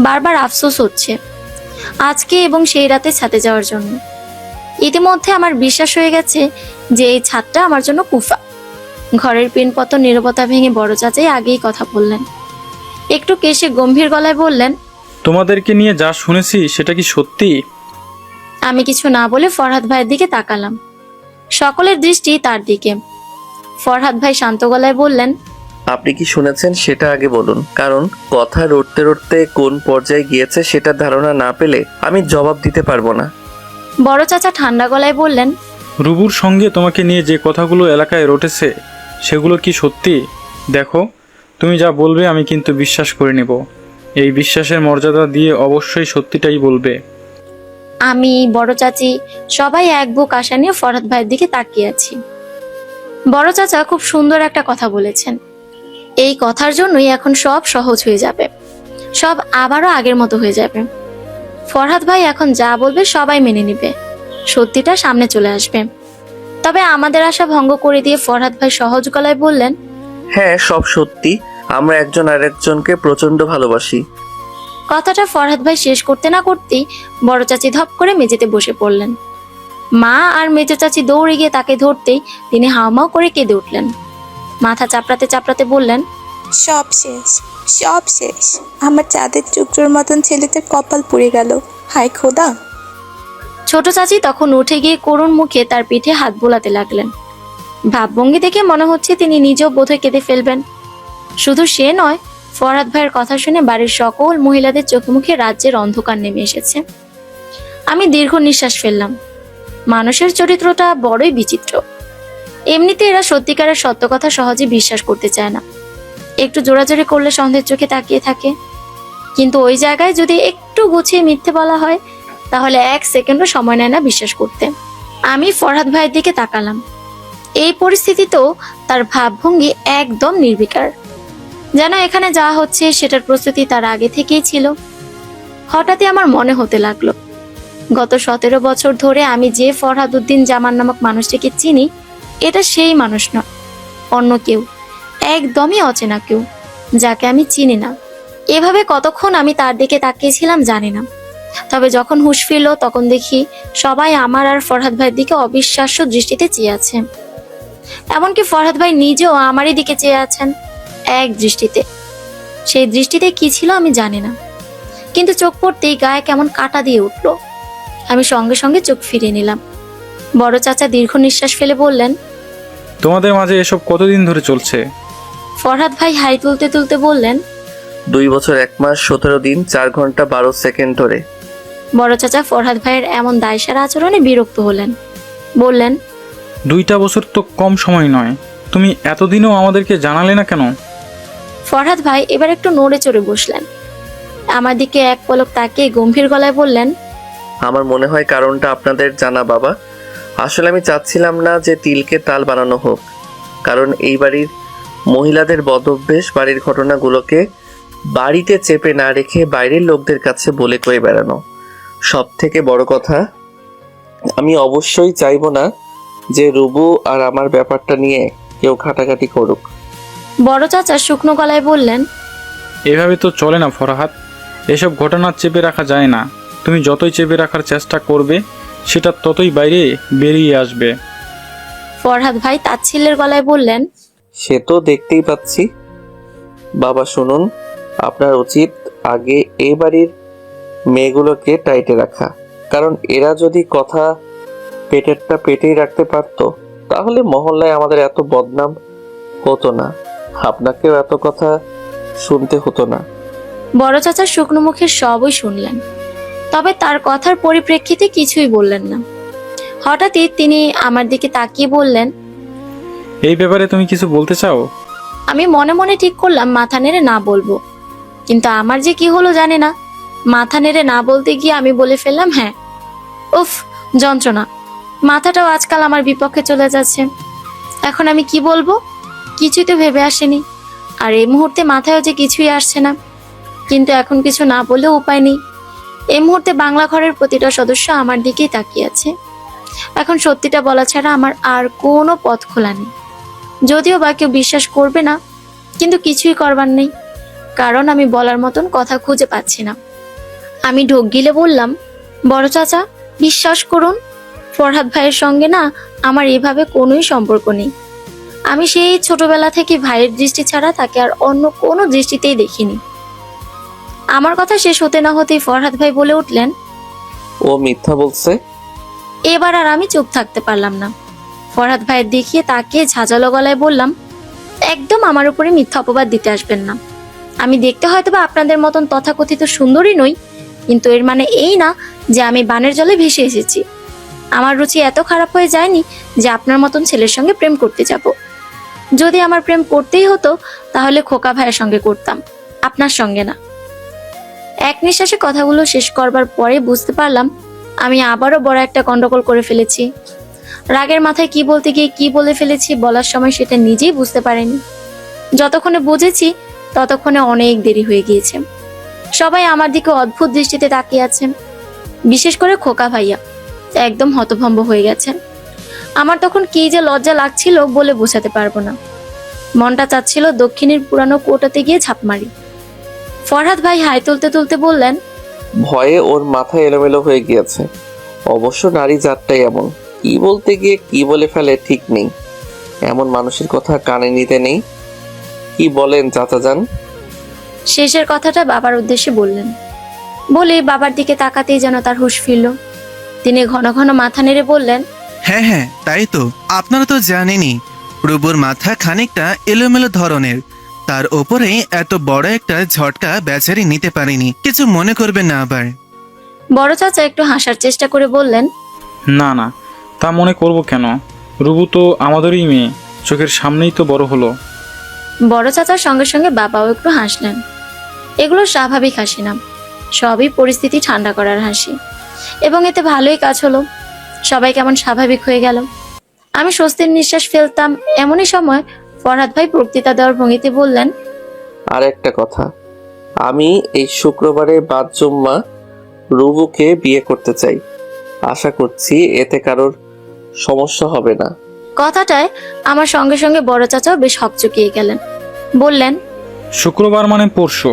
বারবার আফসোস হচ্ছে আজকে এবং সেই রাতে ছাদে যাওয়ার জন্য। ইতিমধ্যে আমার বিশ্বাস হয়ে গেছে যে এই ছাদটা আমার জন্য কুফা। ঘরের পিনপতন নীরবতা ভেঙে বড় চাচাই আগেই কথা বললেন। একটু কেশে গম্ভীর গলায় বললেন, তোমাদেরকে নিয়ে যা শুনেছি সেটা কি সত্যি? আমি কিছু না বলে ফরহাদ ভাইয়ের দিকে তাকালাম। সকলের দৃষ্টি তার দিকে। ফরহাদ ভাই শান্ত গলায় বললেন, আপনি কি শুনেছেন সেটা আগে বলুন, কারণ কথা রটতে রটতে কোন পর্যায়ে গিয়েছে সেটা ধারণা না পেলে আমি জবাব দিতে পারবো না। বড় চাচা ঠান্ডা গলায় বললেন, রুবুর সঙ্গে তোমাকে নিয়ে যে কথাগুলো এলাকায় রটেছে সেগুলো কি সত্যি? দেখো, তুমি যা বলবে আমি কিন্তু বিশ্বাস করে নেব। এই বিশ্বাসের মর্যাদা দিয়ে অবশ্যই সত্যিটাই বলবে। আমি, বড় চাচি সবাই এক বুক আশা নিয়ে ফরহাদ ভাইয়ের দিকে তাকিয়ে আছি। বড় চাচা খুব সুন্দর একটা কথা বলেছেন। এই কথার জন্যই এখন সব সহজ হয়ে যাবে, সব আবারও আগের মতো হয়ে যাবে। ফরহাদ ভাই এখন যা বলবে সবাই মেনে নিবে, সত্যিটা সামনে চলে আসবে। তবে আমাদের আশা ভঙ্গ করে দিয়ে ফরহাদ ভাই সহজ গলায় বললেন, হ্যাঁ, সব সত্যি। আমরা একজন আরেকজনকে প্রচন্ড ভালোবাসি। কথাটা ফরহাদ ভাই শেষ করতে না করতেই বড় চাচি ধপ করে মেঝেতে বসে পড়লেন। মা আর মেজো চাচি দৌড়ে গিয়ে তাকে ধরতেই তিনি হাউমাউ করে কেঁদে উঠলেন। মাথা চাপড়াতে চাপড়াতে বললেন, সব শেষ, সব শেষ। আমার চাঁদের টুকরোর মতন ছেলেটার কপাল পুড়ে গেল, হায় খোদা। ছোট চাচি তখন উঠে গিয়ে করুণ মুখে তার পিঠে হাত বোলাতে লাগলেন। ভাবভঙ্গি দেখে মনে হচ্ছে তিনি নিজেও বোধহয় কেঁদে ফেলবেন। শুধু সে নয়, ফরহাদ ভাইয়ের কথা শুনে বাড়ির সকল মহিলাদের চোখে মুখে রাজ্যের অন্ধকার নেমে এসেছে। আমি দীর্ঘ নিঃশ্বাস ফেললাম। মানুষের চরিত্রটা বড়ই বিচিত্র। এমনিতে এরা সত্যিকারের সত্য কথা সহজে বিশ্বাস করতে চায় না। একটু জোরাজোরি করলে সন্দেহের চোখে তাকিয়ে থাকে। কিন্তু ওই জায়গায় যদি একটু গুছিয়ে মিথ্যে বলা হয় তাহলে 1 সেকেন্ডও সময় নেয় না বিশ্বাস করতে। আমি ফরহাদ ভাইয়ের দিকে তাকালাম। এই পরিস্থিতিতেও তার ভাবভঙ্গি একদম নির্বিকার, যেন এখানে যা হচ্ছে সেটার প্রস্তুতি তার আগে থেকেই ছিল। হঠাৎই আমার মনে হতে লাগলো, গত 17 বছর ধরে আমি যে ফরহাদ উদ্দিন জামান নামক মানুষটিকে চিনি, এটা সেই মানুষ নয়, অন্য কেউ, একদমই অচেনা কেউ, যাকে আমি চিনি না। এভাবে কতক্ষণ আমি তার দিকে তাকিয়েছিলাম জানি না। তবে যখন হুঁশ ফিরল তখন দেখি সবাই আমার আর ফরহাদ ভাইয়ের দিকে অবিশ্বাস্য দৃষ্টিতে চেয়ে আছে। এমনকি ফরহাদ ভাই নিজেও আমারই দিকে চেয়ে আছেন এক দৃষ্টিতে। সেই দৃষ্টিতে কি ছিল আমি জানি না, কিন্তু চোখ পড়তেই গায়ে কেমন কাঁটা দিয়ে উঠল। আমি সঙ্গে সঙ্গে চোখ ফিরিয়ে নিলাম। বড় চাচা দীর্ঘ নিঃশ্বাস ফেলে বললেন, তোমাদের মাঝে এসব কতদিন ধরে চলছে? ফরহাদ ভাই হাই তুলতে তুলতে বললেন, 2 বছর 1 মাস 17 দিন 4 ঘন্টা 12 সেকেন্ড ধরে। বড় চাচা ফরহাদ ভাইয়ের এমন দায়সারা আচরণে বিরক্ত হলেন। বললেন, 2টা বছর তো কম সময় নয়। তুমি এতদিনও আমাদেরকে জানালে না কেন? ফরহাদ ভাই এবার একটু নড়ে চড়ে বসলেন। আমার দিকে এক পলক তাকিয়ে গম্ভীর গলায় বললেন, আমার মনে হয় কারণটা আপনাদের জানা বাবা। আসলে আমি চাচ্ছিলাম না যে তিলকে তাল বানানো হোক, কারণ এই বাড়ির মহিলাদের বদঅভ্যেস বাড়ির ঘটনাগুলোকে বাড়িতে চেপে না রেখে বাইরের লোকদের কাছে বলে কয়ে বেড়ানো। সব থেকে বড় কথা, আমি অবশ্যই চাইবো না যে রুবু আর আমার ব্যাপারটা নিয়ে কেউ ঘাটাঘাটি করুক। বড় চাচা শুকনো গলায় বললেন, এভাবে তো চলে না ফরহাদ, এসব ঘটনা চেপে রাখা যায় না। তুমি যতই চেপে রাখার চেষ্টা করবে সেটা ততই বাইরে বেরিয়ে আসবে। ফরহাদ ভাই তাচ্ছিল্যের গলায় বললেন, সে তো দেখতেই পাচ্ছি। বাবা শুনুন, আপনার উচিত আগে এই বাড়ির মেয়েগুলোকে টাইটে রাখা, কারণ এরা যদি কথা পেটেরটা পেটেই রাখতে পারতো তাহলে মহল্লায় আমাদের এত বদনাম হতো না, আপনাকেও এত কথা শুনতে হতো না। বড় চাচা শুকনো মুখে সবই শুনলেন, তবে তার কথার পরিপ্রেক্ষিতে কিছুই বললেন না। হঠাৎই তিনি আমার দিকে তাকিয়ে বললেন, এই ব্যাপারে তুমি কিছু বলতে চাও? আমি মনে মনে ঠিক করলাম মাথা নেড়ে না বলবো, কিন্তু আমার যে কি হলো জানি না, মাথা নেড়ে না বলতে গিয়ে আমি বলে ফেললাম, হ্যাঁ। উফ, যন্ত্রণা! মাথাটাও আজকাল আমার বিপক্ষে চলে যাচ্ছে। এখন আমি কি বলবো কিছুই তো ভেবে আসেনি, আর এই মুহূর্তে মাথায়ও যে কিছুই আসছে না। কিন্তু এখন কিছু না বলেও উপায় নেই। এই মুহূর্তে বাংলা ঘরের প্রতিটা সদস্য আমার দিকেই তাকিয়ে আছে। এখন সত্যিটা বলা ছাড়া আমার আর কোনো পথ খোলা নেই। যদিও বা কেউ বিশ্বাস করবে না, কিন্তু কিছুই করবার নেই, কারণ আমি বলার মতন কথা খুঁজে পাচ্ছি না। আমি ঢোক গিলে বললাম, বড় চাচা বিশ্বাস করুন, ফরহাদ ভাইয়ের সঙ্গে না আমার এভাবে কোনোই সম্পর্ক নেই। আমি সেই ছোটবেলা থেকে ভাইয়ের দৃষ্টি ছাড়া তাকে আর অন্য কোনো দৃষ্টিতেই দেখিনি। আমার কথা শেষ হতে না হতেই ফরহাদ ভাই বলে উঠলেন, ও মিথ্যা বলছে। এবার আর আমি চুপ থাকতে পারলাম না। ফরহাদ ভাইয়ের দিকে তাকিয়ে ঝাঁঝালো গলায় বললাম, একদম আমার উপরে মিথ্যা অপবাদ দিতে আসবেন না। আমি দেখতে হয়তো বা আপনাদের মতন তথাকথিত সুন্দরী নই, কিন্তু এর মানে এই না যে আমি বানের জলে ভেসে এসেছি। আমার রুচি এত খারাপ হয়ে যায়নি যে আপনার মতন ছেলের সঙ্গে প্রেম করতে যাব। যদি আমার প্রেম করতেই হতো তাহলে খোকা ভাইয়ের সঙ্গে করতাম, আপনার সঙ্গে না। এক নিঃশ্বাসে কথাগুলো শেষ করবার পরে বুঝতে পারলাম আমি আবারও বড় একটা গন্ডগোল করে ফেলেছি। রাগের মাথায় কি বলতে গিয়ে কি বলে ফেলেছি বলার সময় সেটা নিজেই বুঝতে পারিনি। যতক্ষণে বুঝেছি ততক্ষণে অনেক দেরি হয়ে গিয়েছে। সবাই আমার দিকে অদ্ভুত দৃষ্টিতে তাকিয়ে আছেন, বিশেষ করে খোকা ভাইয়া একদম হতভম্ব হয়ে গেছেন। আমার তখন কি যে লজ্জা লাগছিল বলে বোঝাতে পারবো না। মনটা চাচ্ছিল দক্ষিণের পুরানো কোটাতে গিয়ে ঝাঁপ মারি। ফরহাদ ভাই হাই তুলতে তুলতে বললেন, ভয়ে ওর মাথা এলোমেলো হয়ে গিয়েছে। অবশ্য নারী জাতটাই এমন, কি বলতে গিয়ে কি বলে ফেলে ঠিক নেই। এমন মানুষের কথা কানে নিতে নেই। কি বলেন চাচা যান? শেষের কথাটা বাবার উদ্দেশ্যে বললেন। বলে বাবার দিকে তাকাতেই যেন তার হুঁশ ফিরল। তিনি ঘন ঘন মাথা নেড়ে বললেন, হ্যাঁ হ্যাঁ, তাই তো। আপনারা তো জানেনই রুবুর মাথা খানিকটা এলোমেলো ধরনের, তার ওপরে এত বড় একটা ঝটকা বেচারি নিতে পারেনি। কিছু মনে করবেন না আবার। বড় চাচা একটু হাসার চেষ্টা করে বললেন, না না, তা মনে করব কেন? রুবু তো আমাদেরই মেয়ে, চোখের সামনেই তো বড় হলো। বড় চাচার সঙ্গে সঙ্গে বাবাও একটু হাসলেন। এগুলো স্বাভাবিক হাসি না, সবই পরিস্থিতি ঠান্ডা করার হাসি, এবং এতে ভালোই কাজ হলো। সবাই কেমন স্বাভাবিক হয়ে গেল। আমি স্বস্তির নিঃশ্বাস ফেলতাম এমনই সময় ফরহাদ ভাই বক্তৃতা দেওয়ার ভঙ্গিতে বললেন, আর একটা কথা, আমি এই শুক্রবারে বাদ জুম্মা রুবুকে বিয়ে করতে চাই। আশা করছি এতে কারোর সমস্যা হবে না। কথাটায় আমার সঙ্গে সঙ্গে বড় চাচাও বেশ হকচকিয়ে গেলেন। বললেন, শুক্রবার মানে পরশু।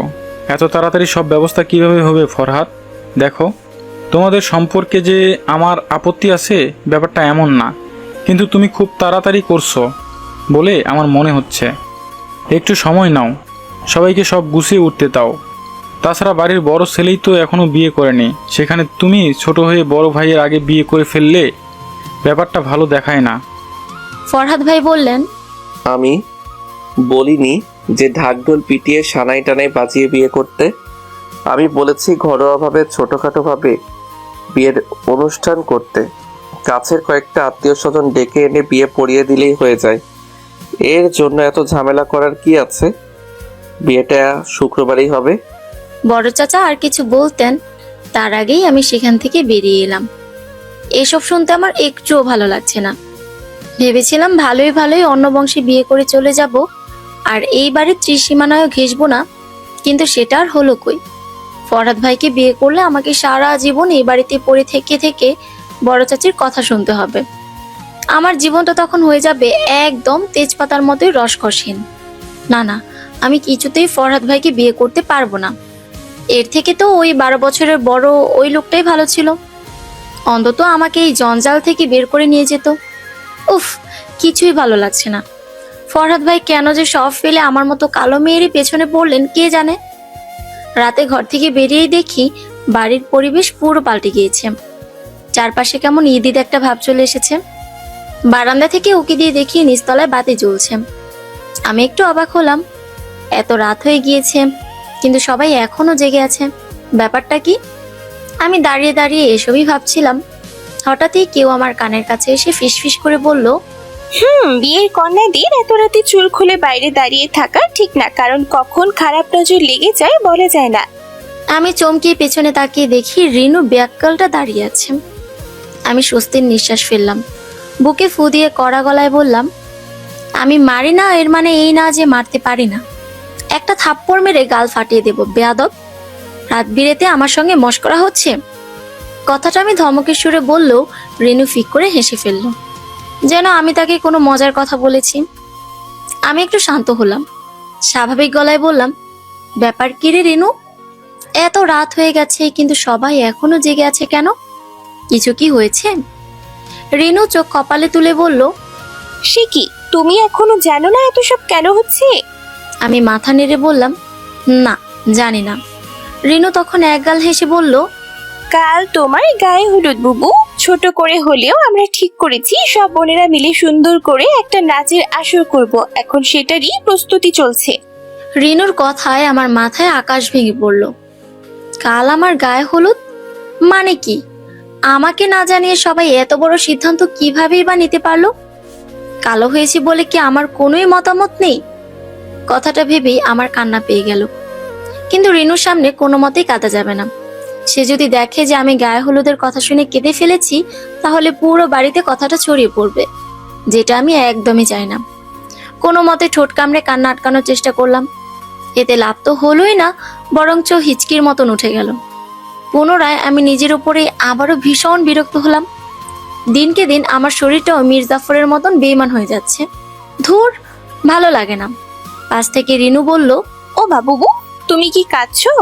এত তাড়াতাড়ি সব ব্যবস্থা কিভাবে হবে ফরহাদ? দেখো, তোমাদের সম্পর্কে যে আমার আপত্তি আছে ব্যাপারটা এমন না, কিন্তু তুমি খুব তাড়াতাড়ি করছো বলে আমার মনে হচ্ছে। একটু সময় নাও, সবাইকে সব গুছিয়ে উঠতে দাও। তাছাড়া বাড়ির বড় ছেলেই তো এখনো বিয়ে করেনি, সেখানে তুমি ছোট হয়ে বড় ভাইয়ের আগে বিয়ে করে ফেললে ব্যাপারটা ভালো দেখায় না। ফরহাদ ভাই বললেন, আমি বলিনি যে ঢাকঢোল পিটিয়ে সানাই টানাই বাজিয়ে বিয়ে করতে। আমি বলেছি ঘরোয়াভাবে ছোটোখাটোভাবে বিয়ের অনুষ্ঠান করতে। কাছের কয়েকটা আত্মীয় স্বজন ডেকে এনে বিয়ে পড়িয়ে দিলেই হয়ে যায়। এর জন্য এত ঝামেলা করার কি আছে? বিয়েটা শুক্রবারই হবে। বড় চাচা আর কিছু বলতেন, তার আগেই আমি সেখান থেকে বেরিয়ে এলাম। এসব শুনতে আমার একটুও ভালো লাগছে না। ভেবেছিলাম ভালোই ভালোই অন্য বংশে বিয়ে করে চলে যাব, আর এই বাড়ির ত্রিসীমানায় ঘেঁষবো না, কিন্তু সেটা আর হলো কই। ফরহাদ ভাইকে বিয়ে করলে আমাকে সারা জীবন এই বাড়িতে পড়ে থেকে থেকে বড় চাচির কথা শুনতে হবে। আমার জীবনটা তখন হয়ে যাবে একদম তেজপাতার মতোই রসকসহীন। না না, আমি কিছুতেই ফরহাদ ভাইকে বিয়ে করতে পারবো না। এর থেকে তো ওই 12 বছরের বড় ওই লোকটাই ভালো ছিল, অন্তত আমাকে এই জঞ্জাল থেকে বের করে নিয়ে যেত। উফ, কিছুই ভালো লাগছে না। ফরহাদ ভাই কেন যে সব ফেলে আমার মতো কালো মেয়েরই পেছনে পড়লেন কে জানে। রাতে ঘর থেকে বেরিয়েই দেখি বাড়ির পরিবেশ পুরো পাল্টে গিয়েছে। চারপাশে কেমন ঈদ একটা ভাব চলে এসেছে। বারান্দা থেকে উকি দিয়ে দেখি নিচতলায় বাতি জ্বলছে। আমি একটু অবাক হলাম, এত রাত হয়ে গিয়েছে কিন্তু সবাই এখনো জেগে আছে, ব্যাপারটা কি? আমি দাঁড়িয়ে দাঁড়িয়ে এসবই ভাবছিলাম, হঠাৎই কেউ আমার কানের কাছে এসে ফিসফিস করে বলল, বিয়ের কন্যাদের এত রাতে চুল খুলে বাইরে দাঁড়িয়ে থাকা ঠিক না, কারণ কখন খারাপ নজর লেগে যায় বলা যায় না। আমি চমকে পেছনে তাকিয়ে দেখি রিনু ব্যাককালটা দাঁড়িয়ে আছে। আমি স্বস্তির নিঃশ্বাস ফেললাম, বুকে ফু দিয়ে কড়া গলায় বললাম, আমি মারি না এর মানে এই না যে মারতে পারি না। একটা থাপ্পড় মেরে গাল ফাটিয়ে দেব বেয়াদব। রাত বিরেতে আমার সঙ্গে মশকরা হচ্ছে। কথাটা আমি ধমকের সুরে বললেও রিনু ফিক করে হেসে ফেলল, যেন আমি তাকে কোনো মজার কথা বলেছি। আমি একটু শান্ত হলাম, স্বাভাবিক গলায় বললাম, ব্যাপার কি রে রিনু? এত রাত হয়ে গেছে কিন্তু সবাই এখনো জেগে আছে কেন? কিছু কি হয়েছে? রিনু চোখ কপালে তুলে বলল, সে কি, তুমি এখনো জানো না এত সব কেন হচ্ছে? আমি মাথা নেড়ে বললাম, না জানি না। রিনু তখন একগাল হেসে বলল, কাল তোমার গায়ে হলুদ বুবু। ছোট করে হলেও আমরা ঠিক করেছি সব বোনেরা মিলে সুন্দর করে একটা নাচের আসর করব। এখন সেটারই প্রস্তুতি চলছে। রিনুর কথায় আমার মাথায় আকাশ ভেঙে পড়ল। কাল আমার গায়ে হলুদ মানে কি? আমাকে না জানিয়ে সবাই এত বড় সিদ্ধান্ত কিভাবেই বা নিতে পারলো? কালো হয়েছি বলে কি আমার কোনোই মতামত নেই? কথাটা ভেবেই আমার কান্না পেয়ে গেল। কিন্তু রিনুর সামনে কোনো মতেই কাঁদা যাবে না। সে যদি দেখে যে আমি গায়ে হলুদের কথা শুনে কেঁদে ফেলেছি, তাহলে পুরো বাড়িতে কথাটা ছড়িয়ে পড়বে, যেটা আমি একদমই চাই না। কোনো মতে ঠোঁট কামড়ে কান্না আটকানোর চেষ্টা করলাম। এতে লাভ তো হলোই না, বরঞ্চ হিচকির মতন উঠে গেল। পুনরায় আমি নিজের উপরে আবারও ভীষণ বিরক্ত হলাম। দিনকে দিন আমার শরীরটাও মীর জাফরের মতন বেইমান হয়ে যাচ্ছে। ধুর, ভালো লাগে না। পাশ থেকে রিনু বলল, ও বাবুবু, তুমি কি কাঁদছো?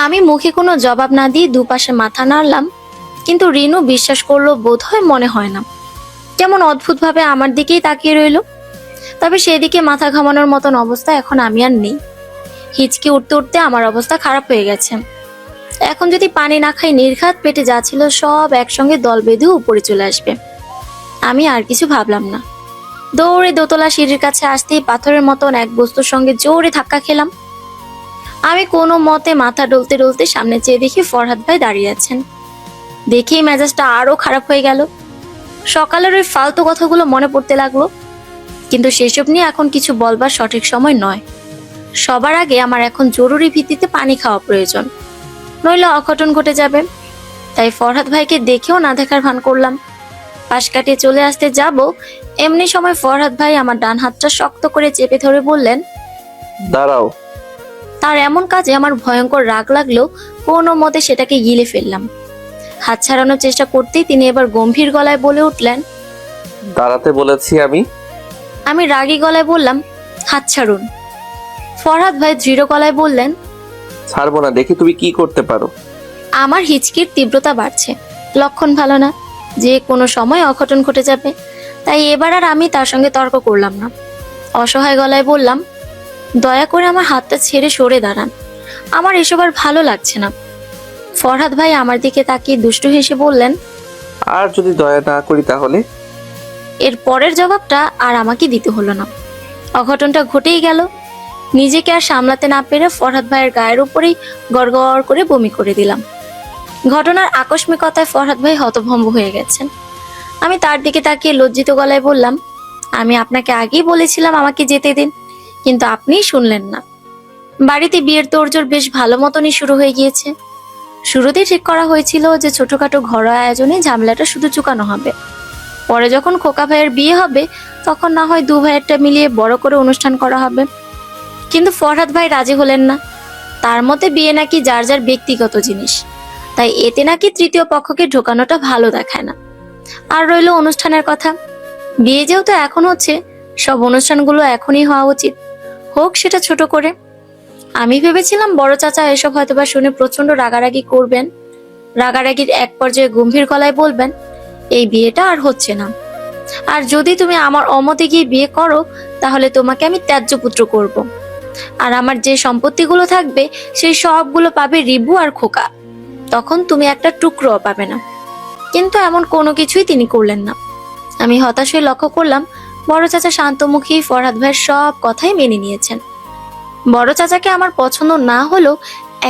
আমি মুখে কোনো জবাব না দিয়ে দুপাশে মাথা নাড়লাম, কিন্তু রিনু বিশ্বাস করলো বোধহয় মনে হয় না। কেমন অদ্ভুতভাবে আমার দিকেই তাকিয়ে রইল। তবে সেদিকে মাথা ঘামানোর মতন অবস্থা এখন আমি আর নেই। হিচকে উঠতে উঠতে আমার অবস্থা খারাপ হয়ে গেছে। এখন যদি পানি না খাই নির্ঘাত পেটে যা ছিল সব একসঙ্গে দল বেঁধে উপরে চলে আসবে। আমি আর কিছু ভাবলাম না। দৌড়ে দোতলা সিঁড়ির কাছে আসতেই পাথরের মতন এক বস্তুর সঙ্গে জোরে ধাক্কা খেলাম। আমি কোনো মতে মাথা ডলতে ডলতে সামনে চেয়ে দেখি ফরহাদ ভাই দাঁড়িয়ে আছেন। দেখেই মেজাজটা আরো খারাপ হয়ে গেল। সকালের ওই ফালতু কথাগুলো মনে পড়তে লাগলো, কিন্তু সেসব নিয়ে এখন কিছু বলবার সঠিক সময় নয়। সবার আগে আমার এখন জরুরি ভিত্তিতে পানি খাওয়া প্রয়োজন, নইলে অঘটন ঘটে যাবে। তাই ফরহাদ ভাইকে দেখেও না দেখার ভান করলাম। পাশ কাটিয়ে চলে আসতে যাব, এমনি সময় ফরহাদ ভাই আমার ডান হাতটা শক্ত করে চেপে ধরে বললেন, দাঁড়াও। তার এমন কাজে আমার ভয়ঙ্কর রাগ লাগলেও কোনো মতে সেটাকে গিলে ফেললাম। হাত ছাড়ানোর চেষ্টা করতেই তিনি এবার গম্ভীর গলায় বলে উঠলেন, দাঁড়াতে বলেছি আমি। আমি রাগী গলায় বললাম, হাত ছাড়ুন। ফরহাদ ভাই দৃঢ় গলায় বললেন, ছাড়বো না, দেখি তুমি কি করতে পারো। আমার হিচকির তীব্রতা বাড়ছে, লক্ষণ ভালো না, যে কোনো সময় অঘটন ঘটে যাবে। তাই এবার আর আমি তার সঙ্গে তর্ক করলাম না। অসহায় গলায় বললাম, দয়া করে আমার হাতটা ছেড়ে সরে দাঁড়ান, আমার এসব আর ভালো লাগছে না। ফরহাদ ভাই আমার দিকে তাকিয়ে দুষ্টু হেসে বললেন, আর যদি দয়া না করি তাহলে? এর পরের জবাবটা আর আমাকে দিতে হলো না। অঘটনটা ঘটেই গেল। নিজেকে আর সামলাতে না পেরে ফরহাদ ভাইয়ের গায়ের উপরেই গড়গড় করে বমি করে দিলাম। ঘটনার আকস্মিকতায় ফরহাদ ভাই হতভম্ব হয়ে গেছেন। আমি তার দিকে তাকিয়ে লজ্জিত গলায় বললাম, আমি আপনাকে আগেই বলেছিলাম আমাকে যেতে দিন, কিন্তু আপনিই শুনলেন না। বাড়িতে বিয়ের তোড়জোড় বেশ ভালো মতনই শুরু হয়ে গিয়েছে। শুরুতেই ঠিক করা হয়েছিল যে ছোটখাটো ঘরোয়া আয়োজনে ঝামেলাটা শুধু চুকানো হবে। পরে যখন খোকা ভাইয়ের বিয়ে হবে তখন না হয় দু ভাইয়েরটা মিলিয়ে বড় করে অনুষ্ঠান করা হবে। কিন্তু ফরহাদ ভাই রাজি হলেন না। তার মতে বিয়ে নাকি যার যার ব্যক্তিগত জিনিস, তাই এতে নাকি তৃতীয় পক্ষকে ঢোকানোটা ভালো দেখায় না। আর রইল অনুষ্ঠানের কথা। বিয়ে যেহেতু এখন হচ্ছে, সব অনুষ্ঠানগুলো এখনই হওয়া উচিত, হোক সেটা ছোট করে। আমি ভেবেছিলাম বড় চাচা এসব হয়তোবা শুনে প্রচন্ড রাগারাগি করবেন। রাগারাগির এক পর্যায়ে গম্ভীর গলায় বলবেন, এই বিয়েটা আর হচ্ছে না। আর যদি তুমি আমার অমতে গিয়ে বিয়ে করো তাহলে তোমাকে আমি ত্যায্য পুত্র করব। আর আমার যে সম্পত্তিগুলো থাকবে সেই সবগুলো পাবে রিবু আর খোকা। তখন তুমি একটা টুকরোও পাবে না। কিন্তু এমন কোনো কিছুই তিনি করলেন না। আমি হতাশ হয়ে লক্ষ্য করলাম বড় চাচা শান্তমুখী ফরহাদ ভাইয়ের সব কথাই মেনে নিয়েছেন। বড় চাচাকে আমার পছন্দ না হলেও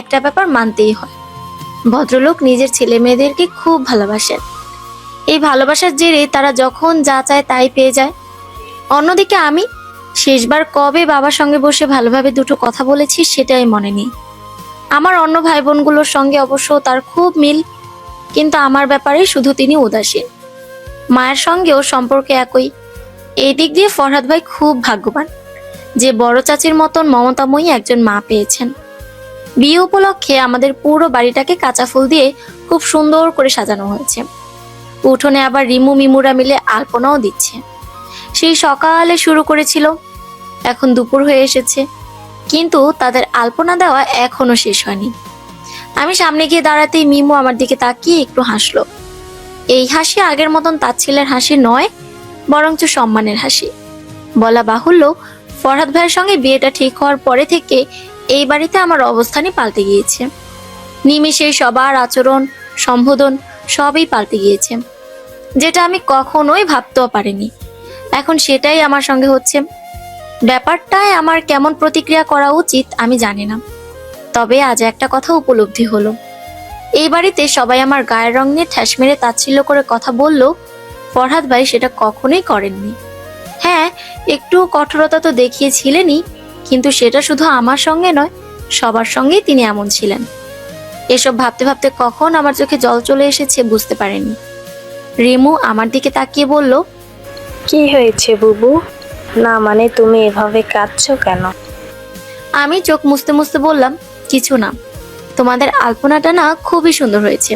একটা ব্যাপার মানতেই হয়, ভদ্রলোক নিজের ছেলে মেয়েদেরকে খুব ভালোবাসেন। এই ভালোবাসার জেরে তারা যখন যা চায় তাই পেয়ে যায়। অন্যদিকে আমি শেষবার কবে বাবার সঙ্গে বসে ভালোভাবে দুটো কথা বলেছি সেটাই মনে নেই। আমার অন্য ভাই বোনগুলোর সঙ্গে অবশ্য তার খুব মিল, কিন্তু আমার ব্যাপারে শুধু তিনি উদাসীন। মায়ের সঙ্গেও সম্পর্কে একই। এই দিক দিয়ে ফরহাদ ভাই খুব ভাগ্যবান যে বড় চাচির মতন মমতাময়ী একজন মা পেয়েছেন। বিয়ে উপলক্ষে আমাদের পুরো বাড়িটাকে কাঁচা ফুল দিয়ে খুব সুন্দর করে সাজানো হয়েছে। উঠোনে আবার রিমু মিমুরা মিলে আলপনাও দিচ্ছে। সেই সকালে শুরু করেছিল, এখন দুপুর হয়ে এসেছে, কিন্তু তাদের আলপনা দেওয়া এখনো শেষ হয়নি। আমি সামনে গিয়ে দাঁড়াতেই মিমু আমার দিকে তাকিয়ে একটু হাসলো। এই হাসি আগের মতন তাচ্ছিলের হাসি নয়, বরঞ্চ সম্মানের হাসি। বলা বাহুল্য, ফরহাদ ভাইয়ের সঙ্গে বিয়েটা ঠিক হওয়ার পরে থেকে এই বাড়িতে আমার অবস্থানই পাল্টে গিয়েছে। নিমেষে সবার আচরণ, সম্বোধন সবই পাল্টে গিয়েছে, যেটা আমি কখনোই ভাবতেও পারিনি। এখন সেটাই আমার সঙ্গে হচ্ছে। ব্যাপারটায় আমার কেমন প্রতিক্রিয়া করা উচিত আমি জানি না। তবে আজ একটা কথা উপলব্ধি হলো, এই বাড়িতে সবাই আমার গায়ের রং নিয়ে ঠ্যাস মেরে তাচ্ছিল্য করে কথা বললেও ফরহাদ ভাই সেটা কখনোই করেননি। হ্যাঁ, একটু কঠোরতা তো দেখিয়েছিলেনই, কিন্তু সেটা শুধু আমার সঙ্গে নয়, সবার সঙ্গেই তিনি এমন ছিলেন। এসব ভাবতে ভাবতে কখন আমার চোখে জল চলে এসেছে বুঝতে পারেননি। রিমু আমার দিকে তাকিয়ে বলল, কি হয়েছে বুবু? না মানে তুমি এভাবে কাঁদছো কেন? আমি চোখ মুছতে মুছতে বললাম, কিছু না, তোমাদের আলপনাটা না খুবই সুন্দর হয়েছে,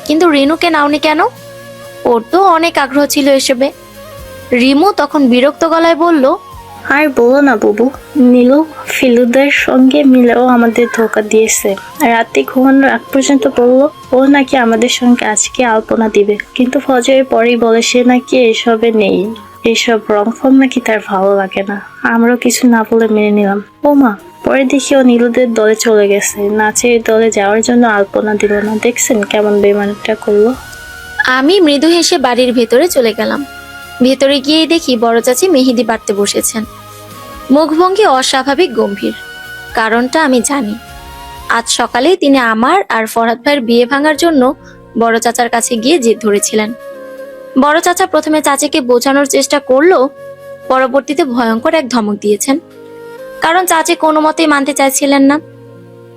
কিন্তু রিনুকে নাওনি কেন? ওর তো অনেক আগ্রহ ছিল এসবে। রিমু তখন বিরক্ত গলায় বলল, আর বলো না বুবু, নীলু ফিলুদের সঙ্গে মিলেও আমাদের ধোকা দিয়েছে। রাতে ঘুমানোর আগ পর্যন্ত বললো ও নাকি আমাদের সঙ্গে আজকে আলপনা দিবে, কিন্তু ফজরের পরেই বলে সে নাকি এসবে নেই, এসব রং ফং নাকি তার ভালো লাগে না। আমরাও কিছু না বলে মেনে নিলাম। ও মা, পরে দেখি ও নীলুদের দলে চলে গেছে, নাচের দলে যাওয়ার জন্য আলপনা দিল না। দেখছেন কেমন বেমানটা করলো। আমি মৃদু হেসে বাড়ির ভেতরে চলে গেলাম। ভেতরে গিয়ে দেখি বড় চাচি মেহেদি বাটতে বসেছেন। মুখভঙ্গি অস্বাভাবিক গম্ভীর। কারণটা আমি জানি। আজ সকালেই তিনি আমার আর ফরহাদ ভাইয়ের বিয়ে ভাঙার জন্য বড় চাচার কাছে গিয়ে জেদ ধরেছিলেন। বড় চাচা প্রথমে চাচিকে বোঝানোর চেষ্টা করলেও পরবর্তীতে ভয়ঙ্কর এক ধমক দিয়েছেন, কারণ চাচি কোনো মতেই মানতে চাইছিলেন না।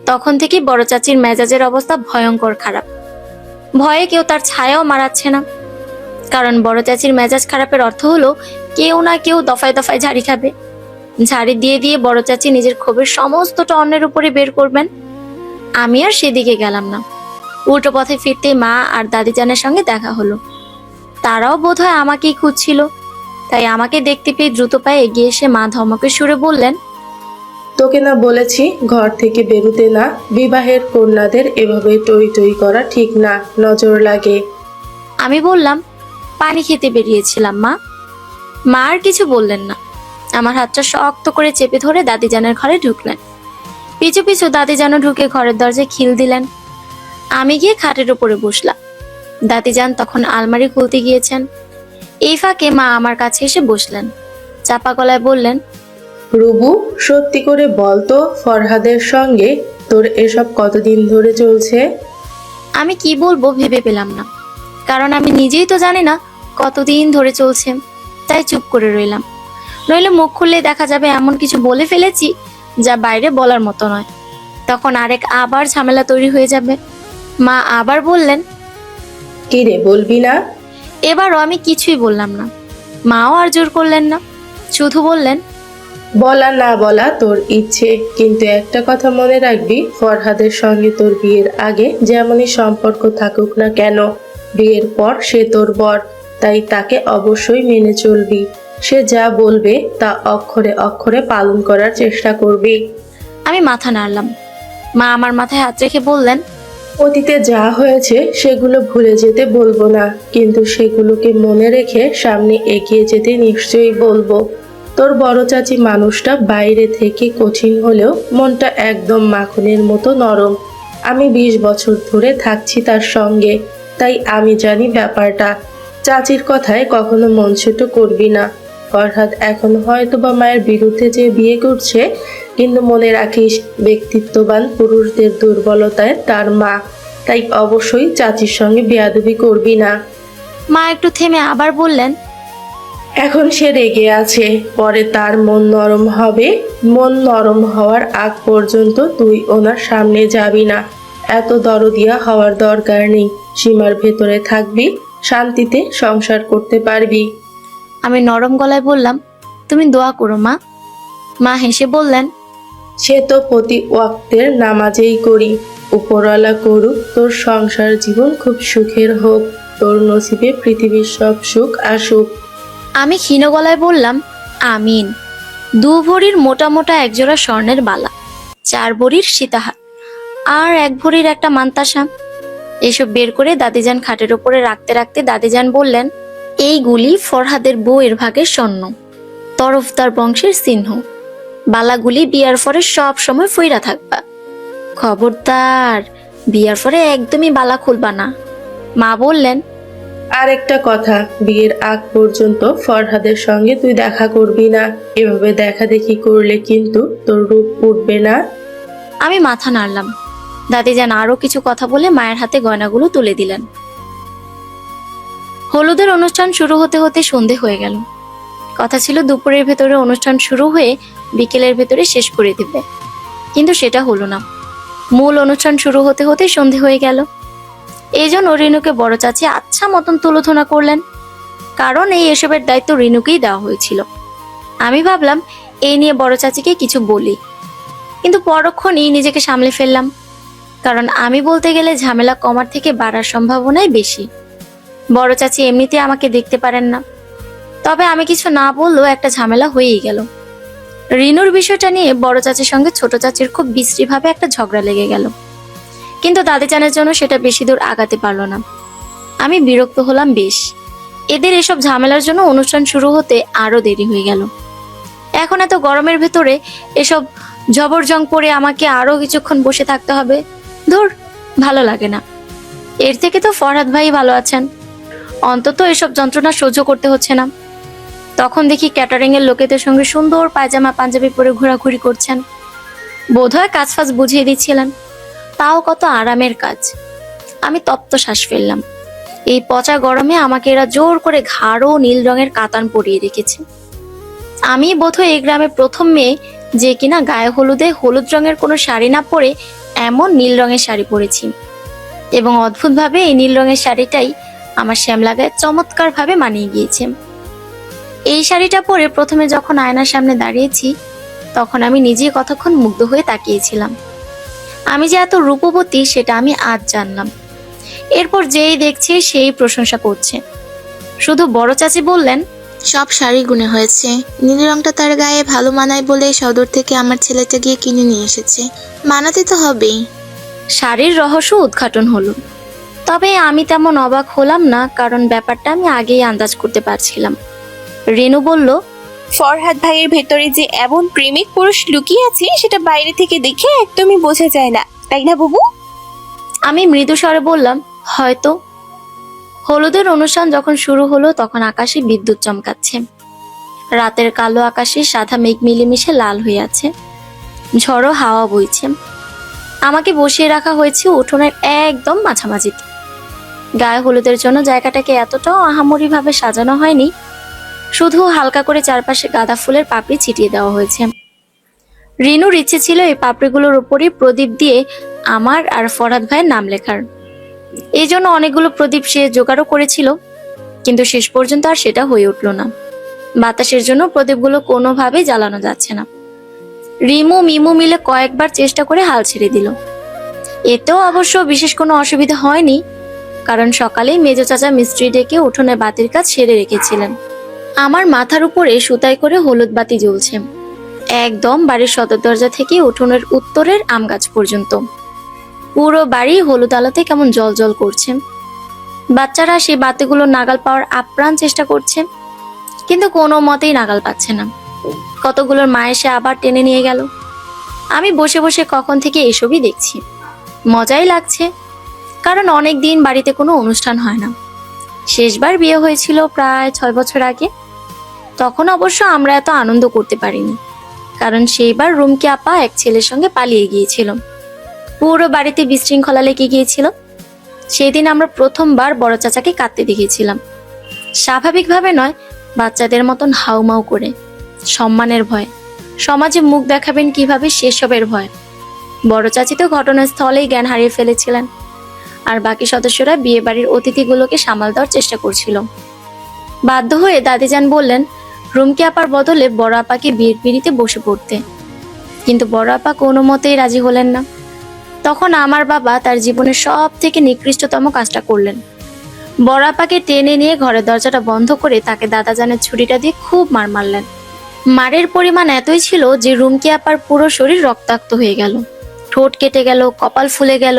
তখন থেকে বড় চাচির মেজাজের অবস্থা ভয়ঙ্কর খারাপ। ভয়ে কেউ তার ছায়াও মারাচ্ছে না, কারণ বড় চাচির মেজাজ খারাপের অর্থ হলো কেউ না কেউ দফায় দফায় ঝাড়ি খাবে। ঝাড়ি দিয়ে দিয়ে বড় চাচি নিজের ক্ষোভের সমস্তটা অন্যের উপরে বের করবেন। আমি আর সেদিকে গেলাম না। উল্টো পথে ফিরতেই মা আর দাদিজানের সঙ্গে দেখা হলো। তারাও বোধহয় আমাকেই খুঁজছিল, তাই আমাকে দেখতে পেয়ে দ্রুত পায়ে এগিয়ে এসে মা ধমকের সুরে বললেন, তোকে না বলেছি ঘর থেকে বেরুতে না, বিবাহের কন্যাদের এভাবে টই টই করা ঠিক না, নজর লাগে। আমি বললাম, পানি খেতে বেরিয়েছিলাম মা। মা আর কিছু বললেন না, আমার হাতটা শক্ত করে চেপে ধরে দাদিজানের ঘরে ঢুকলেন। পিছু পিছু দাদিজানও ঢুকে ঘরের দরজায় খিল দিলেন। আমি গিয়ে খাটের উপরে বসলাম। দাদিজান তখন আলমারি খুলতে গিয়েছেন। এই ফাঁকে মা আমার কাছে এসে বসলেন। চাপা গলায় বললেন, রুবু, সত্যি করে বল তো, ফরহাদের সঙ্গে তোর এসব কতদিন ধরে চলছে? আমি কি বলবো ভেবে পেলাম না, কারণ আমি নিজেই তো জানি না কতদিন ধরে চলছে। তাই চুপ করে রইলাম, নইলে মুখ খুললে দেখা যাবে এমন কিছু বলে ফেলেছি যা বাইরে বলার মতো নয়। তখন আরেক আবার ঝামেলা তৈরি হয়ে যাবে। মা আবার বললেন, কি রে, বলবি না? এবারও আমি কিছুই বললাম না। মাও আর জোর করলেন না, শুধু বললেন, বলা না বলা তোর ইচ্ছে, কিন্তু একটা কথা মনে রাখবি, ফরহাদের সঙ্গে তোর বিয়ের আগে যেমনই সম্পর্ক থাকুক না কেন, বিয়ের পর সে তোর বর, তাই তাকে অবশ্যই মেনে চলবি। সে যা বলবে তা অক্ষরে অক্ষরে পালন করার চেষ্টা করবি। আমি মাথা নাড়লাম। মা আমার মাথায় হাত রেখে বললেন, অতীতে যা হয়েছে সেগুলো ভুলে যেতে বলবো না, কিন্তু সেগুলোকে মনে রেখে সামনে এগিয়ে যেতে নিশ্চয়ই বলবো। তোর বড় চাচি মানুষটা বাইরে থেকে কঠিন হলেও মনটা একদম মাখনের মতো নরম। আমি 20 বছর ধরে থাকছি তার সঙ্গে, তাই আমি জানি ব্যাপারটা। চাচির কথায় কখনো মন ছোট করবি না। ফরহাদ এখন হয়তো বা মায়ের বিরুদ্ধে যে বিয়ে করছে, কিন্তু মনে রাখিস, ব্যক্তিত্ববান পুরুষদের দুর্বলতায় তার মা, তাই অবশ্যই চাচির সঙ্গে বেয়াদবি করবি না। মা একটু থেমে আবার বললেন, এখন সে রেগে আছে, পরে তার মন নরম হবে। মন নরম হওয়ার আগ পর্যন্ত তুই ওনার সামনে যাবি না। এত দরদিয়া হওয়ার দরকার নেই। সীমার ভেতরে থাকবি, শান্তিতে সংসার করতে পারবি। আমি নরম গলায় বললাম, তুমি দোয়া করো মা। মা হেসে বললেন, সে তো প্রতি ওয়াক্তের নামাজেই করি। উপরওয়ালা করুক তোর সংসার জীবন খুব সুখের হোক, তোর নসিবে পৃথিবীর সব সুখ আসুক। আমি ক্ষীণ গলায় বললাম, আমিন। 2 ভরির মোটা মোটা একজোড়া স্বর্ণের বালা, 4 ভরির সীতাহার, আর 1 ভরির একটা মান্তাসা। এসব বের করে দাদিজান খাটের উপরে রাখতে রাখতে দাদিজান বললেন, এইগুলি ফরহাদের বউয়ের ভাগের স্বর্ণ, তরফদার বংশের চিহ্ন। বালাগুলি বিয়ার পরে সব সময় ফইরা থাকবা। খবরদার, বিয়ার পরে একদমই বালা খুলবা না। মা বললেন, আর একটা কথা, বিয়ের আগ পর্যন্ত ফরহাদের সঙ্গে তুই দেখা করবি না। এভাবে দেখা দেখি করলে কিন্তু তোর রূপ উঠবে না। আমি মাথা নাড়লাম। দাদিজান আরো কিছু কথা বলে মায়ের হাতে গয়নাগুলো তুলে দিলেন। হলুদের অনুষ্ঠান শুরু হতে হতে সন্ধে হয়ে গেল। কথা ছিল দুপুরের ভেতরে অনুষ্ঠান শুরু হয়ে বিকেলের ভেতরে শেষ করে দিবে, কিন্তু সেটা হলো না। মূল অনুষ্ঠান শুরু হতে হতে সন্ধে হয়ে গেল। এই জন্য রিনুকে বড় চাচি আচ্ছা মতন তুলোধনা করলেন, কারণ এই এসবের দায়িত্ব রিনুকেই দেওয়া হয়েছিল। আমি ভাবলাম এই নিয়ে বড় চাচিকে কিছু বলি, কিন্তু পরক্ষণেই নিজেকে সামলে ফেললাম, কারণ আমি বলতে গেলে ঝামেলা কমার থেকে বাড়ার সম্ভাবনাই বেশি। বড় চাচি এমনিতে আমাকে দেখতে পারেন না, তবে আমি কিছু না বললেও একটা ঝামেলা হয়েই গেল। রিনুর বিষয়টা নিয়ে বড় চাচির সঙ্গে ছোট চাচির খুব বিশ্রীভাবে একটা ঝগড়া লেগে গেল, কিন্তু দাদিজানের জন্য সেটা বেশি দূর আগাতে পারলো না। আমি বিরক্ত হলাম বেশ। এদের এসব ঝামেলার জন্য অনুষ্ঠান শুরু হতে আরো দেরি হয়ে গেল। এখন এত গরমের ভেতরে এসব জবরজং পরে আমাকে আরো কিছুক্ষণ বসে থাকতে হবে। ধুর, ভালো লাগে না। এর থেকে তো ফরহাদ ভাই ভালো আছেন, অন্তত এসব যন্ত্রণা সহ্য করতে হচ্ছে না। তখন দেখি ক্যাটারিং এর লোকেদের সঙ্গে সুন্দর পায়জামা পাঞ্জাবি পরে ঘোরাঘুরি করছেন। বোধহয় কাজ ফাজ বুঝিয়ে দিচ্ছিলেন, তাও কত আরামের কাজ। আমি তপ্ত শ্বাস ফেললাম। এই পচা গরমে আমাকে এরা জোর করে গাঢ় নীল রঙের কাতান পরিয়ে রেখেছে। আমি বোধহয় এই গ্রামে প্রথম মেয়ে যে কিনা গায়ে হলুদে হলুদ রঙের কোনো শাড়ি না পরে এমন নীল রঙের শাড়ি পরেছি, এবং অদ্ভুতভাবে এই নীল রঙের শাড়িটাই আমার শ্যামলা গায়ে চমৎকার ভাবে মানিয়ে গিয়েছে। এই শাড়িটা পরে প্রথমে যখন আয়নার সামনে দাঁড়িয়েছি, তখন আমি নিজেই কতক্ষণ মুগ্ধ হয়ে তাকিয়েছিলাম। আমি যে এত রূপবতী সেটা আমি আজ জানলাম। এরপর যেই দেখছে সেই প্রশংসা করছে। শুধু বড় চাচি বললেন, সব শাড়ি গুনে হয়েছে, নীল রংটা তার গায়ে ভালো মানায় বলে সদর থেকে আমার ছেলেটা গিয়ে কিনে নিয়ে এসেছে। মানাতে তো হবেই। শাড়ির রহস্য উদ্ঘাটন হলো। তবে আমি তেমন অবাক হলাম না, কারণ ব্যাপারটা আমি আগেই আন্দাজ করতে পারছিলাম। রেনু বলল, ফরহাদ ভাইয়ের ভেতরে যে এমন প্রেমিক পুরুষ লুকিয়ে আছে সেটা বাইরে থেকে দেখে একদমই বোঝা যায় না, তাই না বুবু? আমি মৃদু স্বরে বললাম, হয়তো। হলুদের অনুষ্ঠান যখন শুরু হলো তখন আকাশে বিদ্যুৎ চমকাচ্ছে। রাতের কালো আকাশে সাদা মেঘ মিলেমিশে লাল হয়ে আছে। ঝড়ো হাওয়া বইছে। আমাকে বসিয়ে রাখা হয়েছে উঠোনের একদম মাঝামাঝিতে। গায়ে হলুদের জন্য জায়গাটাকে এতটাও আহামরি ভাবে সাজানো হয়নি, শুধু হালকা করে চারপাশে গাঁদা ফুলের পাপড়ি ছিটিয়ে দেওয়া হয়েছে। রিনুর ইচ্ছে ছিল এই পাপড়িগুলোর উপরই প্রদীপ দিয়ে আমার আর ফরহাদ ভাইয়ের নাম লেখার। এই জন্য অনেকগুলো প্রদীপ সে জোগাড়ও করেছিল, কিন্তু শেষ পর্যন্ত আর সেটা হয়ে উঠল না। বাতাসের জন্য প্রদীপগুলো কোনোভাবেই জ্বালানো যাচ্ছে না। রিমু মিমু মিলে কয়েকবার চেষ্টা করে হাল ছেড়ে দিল। এতেও অবশ্য বিশেষ কোনো অসুবিধা হয়নি, কারণ সকালেই মেজো চাচা মিস্ত্রি ডেকে উঠোনে বাতির কাজ সেরে রেখেছিলেন। আমার মাথার উপরে সুতায় করে হলুদ বাতি জ্বলছে, একদম বাড়ির সদর দরজা থেকে উঠোনের উত্তরের আম গাছ পর্যন্ত। পুরো বাড়ি হলুদ আলোতে কেমন জল জল করছে। বাচ্চারা সেই বাতিগুলো নাগাল পাওয়ার আপ্রাণ চেষ্টা করছে, কিন্তু কোনো মতেই নাগাল পাচ্ছে না। কতগুলোর মা এসে আবার টেনে নিয়ে গেল। আমি বসে বসে কখন থেকে এসবই দেখছি। মজাই লাগছে, কারণ অনেক দিন বাড়িতে কোনো অনুষ্ঠান হয় না। শেষবার বিয়ে হয়েছিল প্রায় 6 বছর আগে। তখন অবশ্য আমরা এত আনন্দ করতে পারিনি, কারণ সেইবার রুমকি আপা এক ছেলের সঙ্গে পালিয়ে গিয়েছিল। পুরো বাড়িতে বিশৃঙ্খলা লেগে গিয়েছিল। সেদিন আমরা প্রথমবার বড় চাচাকে কাঁদতে দেখেছিলাম। স্বাভাবিকভাবে নয়, বাচ্চাদের মতন হাউমাউ করে। সম্মানের ভয়, সমাজে মুখ দেখাবেন কিভাবে সেসবের ভয়। বড় চাচি তো ঘটনাস্থলেই জ্ঞান হারিয়ে ফেলেছিলেন, আর বাকি সদস্যরা বিয়ে বাড়ির অতিথিগুলোকে সামাল দেওয়ার চেষ্টা করছিল। বাধ্য হয়ে দাদিজান বললেন রুমকি আপার বদলে বড় আপাকে বিয়ের পিঁড়িতে বসে পড়তে, কিন্তু বড় আপা কোনো মতেই রাজি হলেন না। তখন আমার বাবা তার জীবনের সব থেকে নিকৃষ্টতম কাজটা করলেন। বড় আপাকে টেনে নিয়ে ঘরের দরজাটা বন্ধ করে তাকে দাদাজানের ছুরিটা দিয়ে খুব মার মারলেন। মারের পরিমাণ এতই ছিল যে রুমকি আপার পুরো শরীর রক্তাক্ত হয়ে গেল, ঠোঁট কেটে গেল, কপাল ফুলে গেল।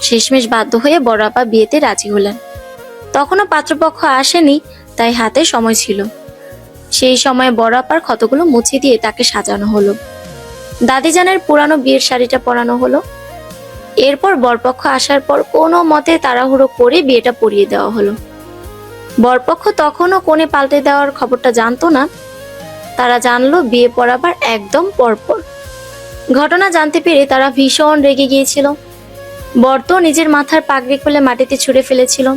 শেষমেশ বাধ্য হয়ে বড় আপা বিয়েতে রাজি হলেন। তখনও পাত্রপক্ষ আসেনি, তাই হাতে সময় ছিল। সেই সময় বড় আপার ক্ষতগুলো মুছে দিয়ে তাকে সাজানো হলো। দাদিজানের পুরানো বিয়ের শাড়িটা পরানো হলো। এরপর বরপক্ষ আসার পর কোনো মতে তাড়াহুড়ো করে বিয়েটা পরিয়ে দেওয়া হলো। বরপক্ষ তখনও কোণে পাল্টে দেওয়ার খবরটা জানতো না। তারা জানলো বিয়ে পড়াবার একদম পরপর। ঘটনা জানতে পেরে তারা ভীষণ রেগে গিয়েছিল। বর তো নিজের মাথার পাগড়ি খুলে মাটিতে ছুঁড়ে ফেলেছিল।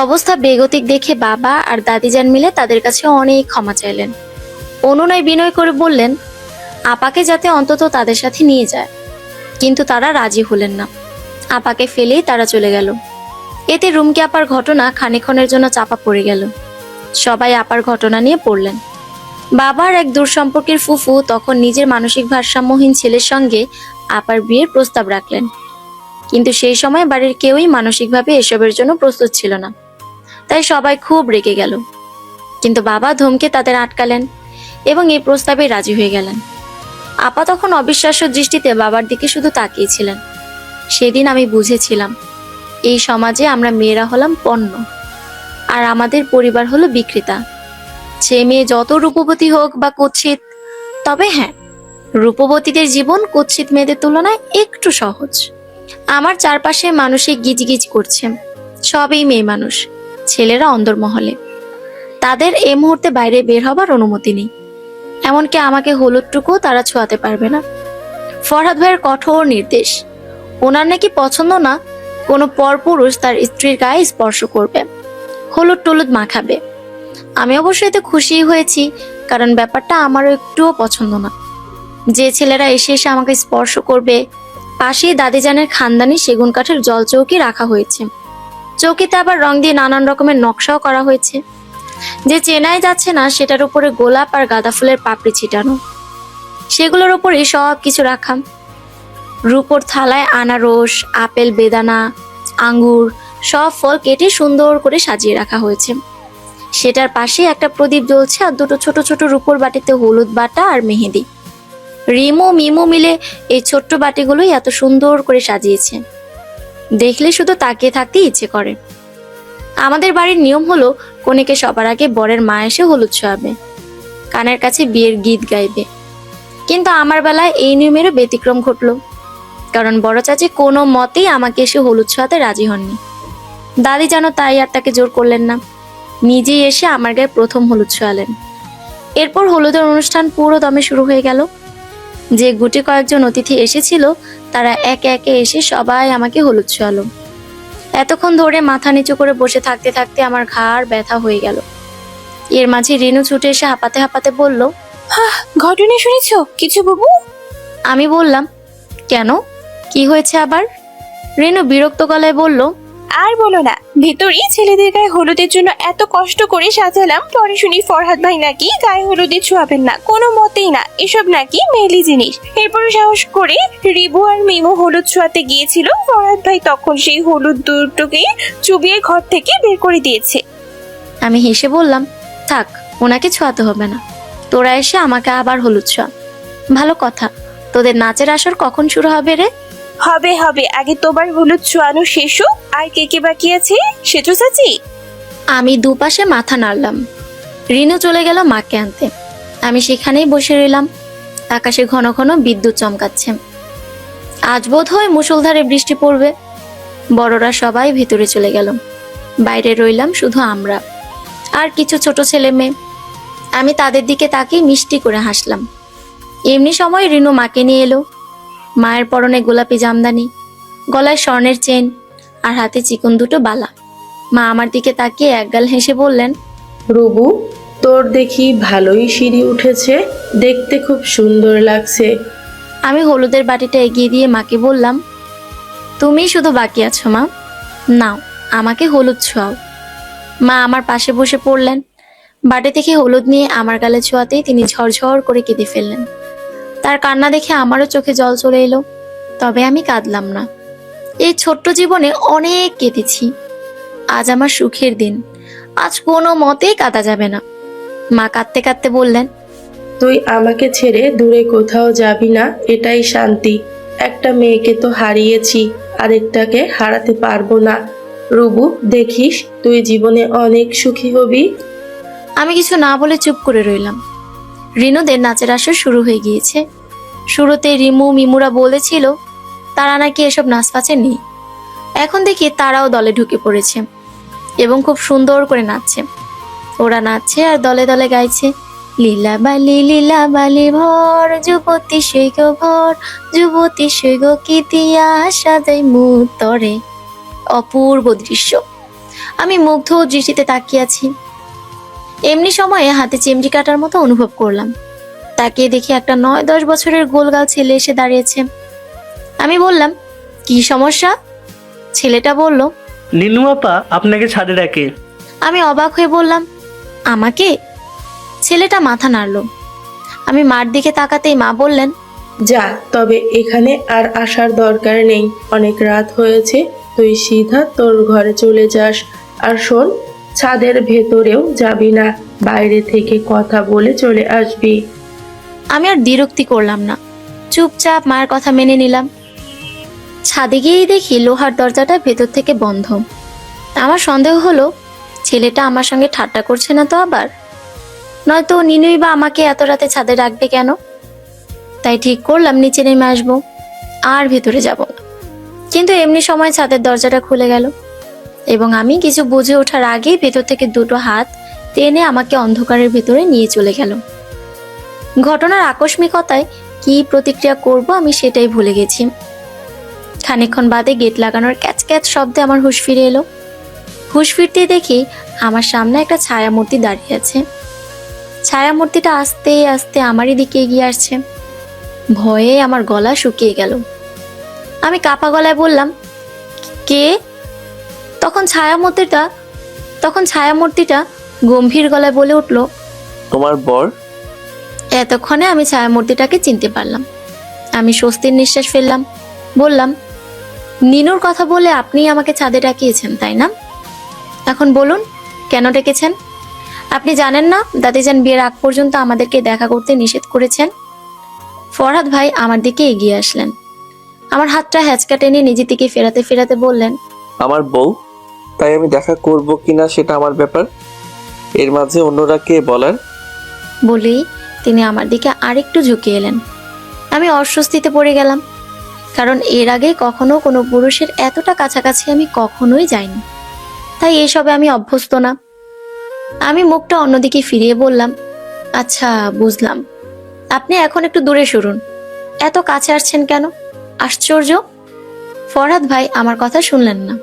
অবস্থা বেগতিক দেখে বাবা আর দাদিজান মিলে তাদের কাছে অনেক ক্ষমা চাইলেন। অনুনয় বিনয় করে বললেন আপাকে যাতে অন্তত তাদের সাথে নিয়ে যায়, কিন্তু তারা রাজি হলেন না। আপাকে ফেলেই তারা চলে গেল। এতে রুমকি আপার ঘটনা খানিকক্ষণের জন্য চাপা পড়ে গেল। সবাই আপার ঘটনা নিয়ে পড়লেন। বাবার এক দূর সম্পর্কের ফুফু তখন নিজের মানসিক ভারসাম্যহীন ছেলের সঙ্গে আপার বিয়ের প্রস্তাব রাখলেন, কিন্তু সেই সময় বাড়ির কেউই মানসিকভাবে এসবের জন্য প্রস্তুত ছিল না। তাই সবাই খুব রেগে গেল, কিন্তু বাবা ধমকে তাদের আটকালেন এবং এই প্রস্তাবে রাজি হয়ে গেলেন। আপা তখন অবিশ্বাস্য দৃষ্টিতে বাবার দিকে শুধু তাকিয়েছিলেন। সেদিন আমি বুঝেছিলাম এই সমাজে আমরা মেয়েরা হলাম পণ্য, আর আমাদের পরিবার হলো বিক্রেতা। সে মেয়ে যত রূপবতী হোক বা কুৎসিত, তবে হ্যাঁ, রূপবতীদের জীবন কুৎসিত মেয়েদের তুলনায় একটু সহজ। আমার চারপাশে মানুষে গিজগিজ করছে, সবই মেয়ে মানুষ, ছেলেরা অন্দরমহলে। তাদের এই মুহূর্তে বাইরে বের হবার অনুমতি নেই। এমনকি আমাকে হলুদটুকুও তারা ছোঁয়াতে পারবে না। ফরহাদ ভাইয়ের কঠোর নির্দেশ, ওনার নাকি পছন্দ না কোনো পরপুরুষ তার স্ত্রীর গায়ে স্পর্শ করবে, হলুদ টলুদ মাখাবে। আমি অবশ্যই এতে খুশি হয়েছি, কারণ ব্যাপারটা আমারও একটুও পছন্দ না। যে ছেলেরা এসে এসে আমাকে স্পর্শ করবে। পাশেই দাদিজানের খানদানি সেগুন কাঠের জল চৌকি রাখা হয়েছে। চৌকিতে আবার রং দিয়ে নানান রকমের নকশাও করা হয়েছে। যে চেনাই যাচ্ছে না সেটার উপরে গোলাপ আর গাঁদা ফুলের পাপড়ি ছিটানো। সেগুলোর উপরে সব কিছু রাখা। রূপোর থালায় আনারস, আপেল, বেদানা, আঙ্গুর সব ফল কেটে সুন্দর করে সাজিয়ে রাখা হয়েছে। সেটার পাশে একটা প্রদীপ জ্বলছে আর দুটো ছোট ছোট রূপোর বাটিতে হলুদ বাটা আর মেহেদি। রিমু মিমু মিলে এই ছোট্ট বাটিগুলোই এত সুন্দর করে সাজিয়েছে, দেখলে শুধু তাকিয়ে থাকতে ইচ্ছে করে। আমাদের বাড়ির নিয়ম হলো কনেকে সবার আগে বরের মা এসে হলুদ ছোঁয়াবে, কানের কাছে বিয়ের গীত গাইবে। কিন্তু আমার বেলায় এই নিয়মেরও ব্যতিক্রম ঘটলো, কারণ বড় চাচি কোনো মতেই আমাকে এসে হলুদ ছোঁয়াতে রাজি হননি। দাদি যেন তাই আর তাকে জোর করলেন না, নিজেই এসে আমার গায়ে প্রথম হলুদ ছোঁয়ালেন। এরপর হলুদের অনুষ্ঠান পুরো দমে শুরু হয়ে গেল। যে গুটি কয়েকজন অতিথি এসেছিল তারা একে একে এসে সবাই আমাকে হলুদ ছোঁয়ালো। এতক্ষণ ধরে মাথা নিচু করে বসে থাকতে থাকতে আমার ঘাড় ব্যথা হয়ে গেল। এর মাঝে রেনু ছুটে এসে হাঁপাতে হাঁপাতে বলল, ঘটনা শুনেছো কিছু বাবু? আমি বললাম, কেন, কি হয়েছে আবার? রেনু বিরক্ত গলায় বলল, আর বলো না, ভেতরে ছেলেদের গায়ে হলুদের জন্য এত কষ্ট করে সাজালাম, পরে শুনি ফরহাদ ভাই নাকি গায়ে হলুদে ছোঁয়াবেন না, কোনো মতেই না, এসব নাকি মেলি জিনিস। এরপর সাহস করে রিবু আর মিমু হলুদ ছোঁয়াতে গিয়েছিল, ফরহাদ ভাই তখন সেই হলুদ দুটোকে চুবিয়ে ঘর থেকে বের করে দিয়েছে। আমি হেসে বললাম, থাক, ওনাকে ছোঁয়াতে হবে না, তোরা এসে আমাকে আবার হলুদ ছোঁয়া। ভালো কথা, তোদের নাচের আসর কখন শুরু হবে রে? হবে হবে, আগে তোমার হলুদ ছোঁয়ানো শেষ হোক। আর কে কে বাকি আছে সেজো চাচি? আমি দুপাশে মাথা নাড়লাম। রিনু চলে গেল মাকে আনতে। আমি সেখানেই বসে রইলাম। আকাশে ঘন ঘন বিদ্যুৎ চমকাচ্ছে। আজ বোধ হয় মুষলধারে বৃষ্টি পড়বে। বড়রা সবাই ভিতরে চলে গেল। বাইরে রইলাম শুধু আমরা আর কিছু ছোট ছেলে মেয়ে। আমি তাদের দিকে তাকিয়ে মিষ্টি করে হাসলাম। এমনি সময় রিনু মাকে নিয়ে এলো। মায়ের পরনে গোলাপি জামদানি, গলায় স্বর্ণের চেন আর হাতে চিকন দুটো বালা। মা আমার দিকে তাকিয়ে একগাল হেসে বললেন, রুবু, তোর দেখি ভালোই সিঁড়ি উঠেছে, দেখতে খুব সুন্দর লাগছে। আমি হলুদের বাটিটা এগিয়ে দিয়ে মাকে বললাম, তুমি শুধু বাকি আছো মা, নাও আমাকে হলুদ ছোঁয়াও। মা আমার পাশে বসে পড়লেন। বাটি থেকে হলুদ নিয়ে আমার গালে ছোঁয়াতেই তিনি ঝরঝর করে কেঁদে ফেললেন। তার কান্না দেখে আমারও চোখে জল চলে এলো। তবে আমি কাঁদলাম না। এই ছোট্ট জীবনে অনেক কেঁদেছি। আজ আমার সুখের দিন। আজ কোনো মতেই কাঁদা যাবে না। মা কাঁদতে কাঁদতে বললেন, তুই আমাকে ছেড়ে দূরে কোথাও যাবি না, এটাই শান্তি। একটা মেয়েকে তো হারিয়েছি, আরেকটাকে হারাতে পারবো না। রুবু, দেখিস তুই জীবনে অনেক সুখী হবি। আমি কিছু না বলে চুপ করে রইলাম। রিনুদের নাচের আসর শুরু হয়ে গিয়েছে। শুরুতে রিমু মিমুরা বলেছিল তারা নাকি এসব নাচপাচে নেই। এখন দেখি তারাও দলে ঢুকে পড়েছে এবং খুব সুন্দর করে নাচছে। ওরা নাচছে আর দলে দলে গাইছে, লীলা বালি ভর, যুবতী সৈগ ভর, যুবতী সৈগ কি দিয়া সাজাই মুতরে। অপূর্ব দৃশ্য। আমি মুগ্ধ দৃষ্টিতে তাকিয়ে আছি। এমনি সময়ে হাতে চিমটি কাটার মতো অনুভব করলাম। তাকিয়ে দেখি একটা 9-10 বছরের গোলগাল ছেলে এসে দাঁড়িয়েছে। আমি বললাম, কি সমস্যা? ছেলেটা বলল, নিনু আপা আপনাকে ছাদে ডাকে। আমি অবাক হয়ে বললাম, আমাকে? ছেলেটা মাথা নাড়ল। আমি মার দিকে তাকাতেই মা বললেন, যা, তবে এখানে আর আসার দরকার নেই, অনেক রাত হয়েছে, তুই সিধা তোর ঘরে চলে যাস। আর শোন, ছাদের ভেতরেও যাবি না, বাইরে থেকে কথা বলে চলে আসবি। আমি আর দ্বিরুক্তি করলাম না, চুপচাপ মায়ের কথা মেনে নিলাম। ছাদে গিয়েই দেখি লোহার দরজাটা ভেতর থেকে বন্ধ। আমার সন্দেহ হলো ছেলেটা আমার সঙ্গে ঠাট্টা করছে না তো আবার, নয়তো নিনুই বা আমাকে এত রাতে ছাদে রাখবে কেন? তাই ঠিক করলাম নিচে নেমে আসবো, আর ভেতরে যাব না। কিন্তু এমনি সময় ছাদের দরজাটা খুলে গেল এবং আমি কিছু বুঝে ওঠার আগেই ভেতর থেকে দুটো হাত টেনে আমাকে অন্ধকারের ভেতরে নিয়ে চলে গেল। ঘটনার আকস্মিকতায় কি প্রতিক্রিয়া করব আমি সেটাই ভুলে গেছি। খানিকক্ষণ বাদে গেট লাগানোর ক্যাচ ক্যাচ শব্দে আমার হুঁশ ফিরে এলো। হুঁশ ফিরতে দেখি আমার সামনে একটা ছায়ামূর্তি দাঁড়িয়ে আছে। ছায়ামূর্তিটা আস্তে আস্তে আমারই দিকে এগিয়ে আসছে। ভয়ে আমার গলা শুকিয়ে গেল। আমি কাপা গলায় বললাম, কে? তখন ছায়ামূর্তিটা গম্ভীর গলায় বলে উঠল, তোমার বর। এতক্ষণে আমি ছায়ামূর্তিটাকে চিনতে পারলাম। আমি স্বস্তির নিঃশ্বাস ফেললাম। বললাম, নিনুর কথা বলে আপনি আমাকে ছাদে ডাকিয়েছেন তাই না? এখন বলুন কেন ডেকেছেন? আপনি জানেন না দাদিজান বিয়ের আগ পর্যন্ত আমাদেরকে দেখা করতে নিষেধ করেছেন? ফরহাদ ভাই আমার দিকে এগিয়ে আসলেন। আমার হাতটা হ্যাচকা টেনে নিজে থেকে ফেরাতে ফেরাতে বললেন, আমার বউ, তাই আমি দেখা করব কিনা সেটা আমার ব্যাপার, এর মাঝে অন্যরা কে বলার? বলেই তিনি আমার দিকে আরেকটু ঝুঁকে এলেন। আমি অস্বস্তিতে পড়ে গেলাম, কারণ এর আগে কখনো কোনো পুরুষের এতটা কাছাকাছি আমি কখনোই যাইনি। তাই এসবে আমি অভ্যস্ত না। আমি মুখটা অন্যদিকে ফিরিয়ে বললাম, আচ্ছা বুঝলাম, আপনি এখন একটু দূরে সরুন, এত কাছে আসছেন কেন? আশ্চর্য। ফরহাদ ভাই আমার কথা শুনলেন না,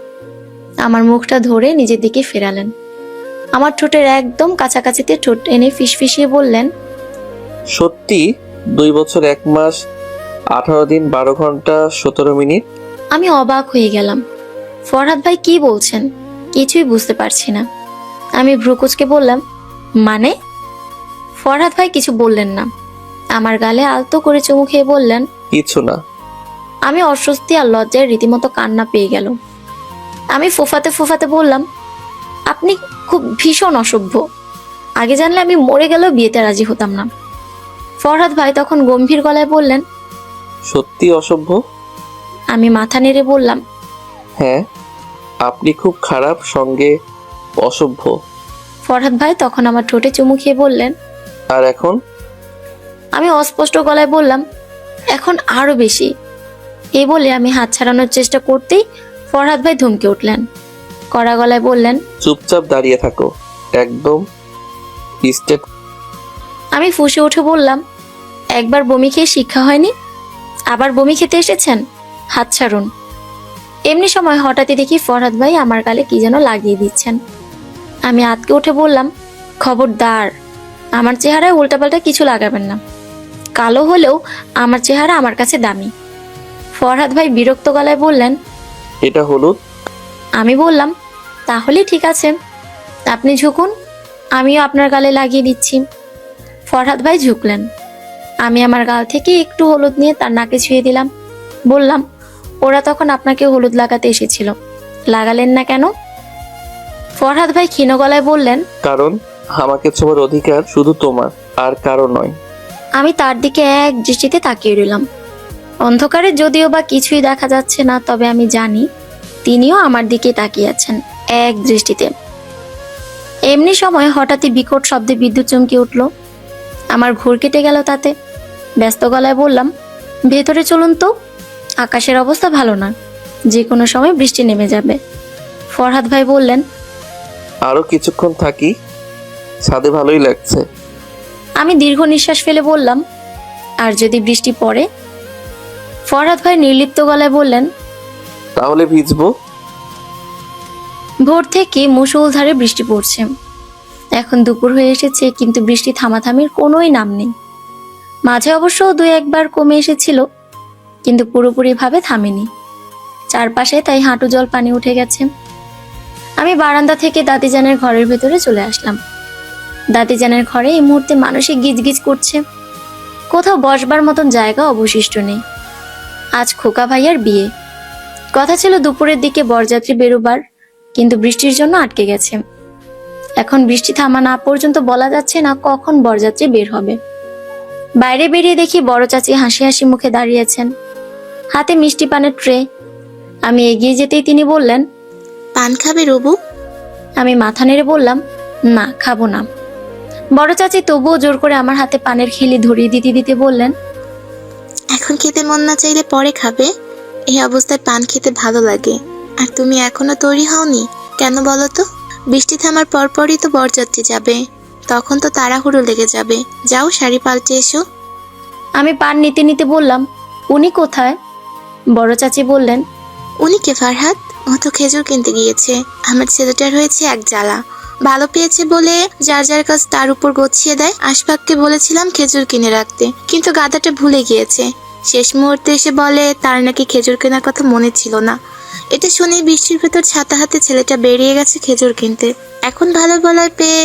আমার মুখটা ধরে নিজের দিকে ফেরালেন। আমার ঠোঁটের একদম কাছাকাছিতে ঠোঁট এনে ফিসফিসিয়ে বললেন, সত্যি 2 বছর 1 মাস 18 দিন 12 ঘন্টা 17 মিনিট? আমি অবাক হয়ে গেলাম। ফরহাদ ভাই কি বলছেন কিছুই বুঝতে পারছি না। আমি ভ্রুকুচকে বললাম, মানে? ফরহাদ ভাই কিছু বললেন না, আমার গালে আলতো করে চুমু খেয়ে বললেন, কিছু না। আমি অস্বস্তি আর লজ্জায় রীতিমতো কান্না পেয়ে গেল। আমি ফোফাতে ফোফাতে বললাম, আপনি খুব ভীষণ অসভ্য। আগে জানলে আমি মরে গেলেও বিয়েতে রাজি হতাম না। ফরহাদ ভাই তখন গম্ভীর গলায় বললেন, সত্যি অসভ্য? আমি মাথা নেড়ে বললাম, হ্যাঁ, আপনি খুব খারাপ, সঙ্গে অসভ্য। ফরহাদ ভাই তখন আমার ঠোঁটে চুমু খেয়ে বললেন, আর এখন? আমি অস্পষ্ট গলায় বললাম, এখন আরো বেশি। এই বলে আমি হাত ছাড়ানোর চেষ্টা করতেই ফরহাদ ভাই ধমকে উঠলেন। কড়া গলায় বললেন, চুপচাপ দাঁড়িয়ে থাকো, একদম স্টেট। আমি ফুঁসে উঠে বললাম, একবার বমি খেয়ে শিক্ষা হয়নি, আবার বমি খেতে এসেছেন? হাত ছাড়ুন। এমনি সময় হঠাৎই দেখি ফরহাদ ভাই আমার গালে কি যেন লাগিয়ে দিচ্ছেন। আমি আতকে উঠে বললাম, খবরদার, আমার চেহারায় উল্টাপাল্টা কিছু লাগাবেন না। কালো হলেও আমার চেহারা আমার কাছে দামি। ফরহাদ ভাই বিরক্ত গলায় বললেন, এটা হলুদ। আমি বললাম, তাহলে ঠিক আছে, আপনি ঝুঁকুন, আমিও আপনার গালে লাগিয়ে দিচ্ছি। ফরহাদ ভাই ঝুঁকলেন। আমি আমার গাল থেকে একটু হলুদ নিয়ে তার নাকে ছুঁয়ে দিলাম। বললাম, ওরা তখন আপনাকে হলুদ লাগাতে এসেছিল, লাগালেন না কেন? ফরহাদ ভাই ক্ষীণ গলায় বললেন, কারণ আমাকে ছোঁয়ার অধিকার শুধু তোমার, আর কারো নয়। আমি তার দিকে এক দৃষ্টিতে তাকিয়ে রইলাম। অন্ধকারে যদিও বা কিছুই দেখা যাচ্ছে না, তবে আমি জানি তিনিও আমার দিকে তাকিয়ে আছেন এক দৃষ্টিতে। এমনি সময় হঠাৎই বিকট শব্দে বিদ্যুৎ চমকে উঠল। আমার ঘোর কেটে গেল তাতে। ব্যস্ত গলায় বললাম, ভেতরে চলুন তো, আকাশের অবস্থা ভালো না, যে কোনো সময় বৃষ্টি নেমে যাবে। ফরহাদ ভাই বললেন, আরো কিছুক্ষণ থাকি, ছাদে ভালোই লাগছে। আমি দীর্ঘ নিঃশ্বাস ফেলে বললাম, আর যদি বৃষ্টি পড়ে? ফরহাদ ভাই নির্লিপ্ত গলায় বললেন, তাহলে ভিজবো। ভোর থেকে মুষলধারে বৃষ্টি পড়ছে। এখন দুপুর হয়ে এসেছে, কিন্তু বৃষ্টি থামাথামির কোনোই নাম নেই। মাঝে অবশ্য 2-1 বার কমে এসেছিল, কিন্তু পুরোপুরিভাবে থামেনি। চারপাশে তাই হাঁটু জল পানি উঠে গেছে। আমি বারান্দা থেকে দাদিজানের ঘরের ভেতরে চলে আসলাম। দাদিজানের ঘরে এই মুহূর্তে মানুষই গিজগিজ করছে। কোথাও বসবার মতন জায়গা অবশিষ্ট নেই। আজ খোকা ভাইয়ার বিয়ে। কথা ছিল দুপুরের দিকে বরযাত্রী বেরোবার, কিন্তু বৃষ্টির জন্য আটকে গেছে। এখন বৃষ্টি থামা না পর্যন্ত বলা যাচ্ছে না কখন বরযাত্রী বের হবে। বাইরে বেরিয়ে দেখি বড় চাচি হাসি হাসি মুখে দাঁড়িয়েছেন, হাতে মিষ্টি পানের ট্রে। আমি এগিয়ে যেতেই তিনি বললেন, পান খাবে রবু? আমি মাথা নেড়ে বললাম, না, খাবো না। বড় চাচি তবুও জোর করে আমার হাতে পানের খিলি ধরিয়ে দিতে দিতে বললেন, এখন খেতে মন না চাইলে পরে খাবে। এই অবস্থায় পান খেতে ভালো লাগে। আর তুমি এখনো তৈরি হওনি কেন বলো তো? বৃষ্টি থামার পরপরই তো বরযাত্রী যাবে, তখন তো তাড়াহুড়ো লেগে যাবে। যাও, শাড়ি পাল্টে এসো। আমি পান নিতে নিতে বললাম, উনি কোথায়? বড় চাচি বললেন, উনি কে ফারহাদ? ও তো খেজুর কিনতে গিয়েছে। আমার ছেলেটার হয়েছে এক জ্বালা। ভালো পেয়েছে বলে যার যার কাছ তার উপর গছিয়ে দেয়। আশফাককে বলেছিলাম খেজুর কিনে রাখতে, কিন্তু গাদাটা ভুলে গিয়েছে। শেষ মুহূর্তে এসে বলে তার নাকি খেজুর কেনার কথা মনে ছিল না। এটা শুনে বৃষ্টির ভেতর ছাতা হাতে ছেলেটা বেরিয়ে গেছে খেজুর কিনতে। এখন ভালো বলায় পেয়ে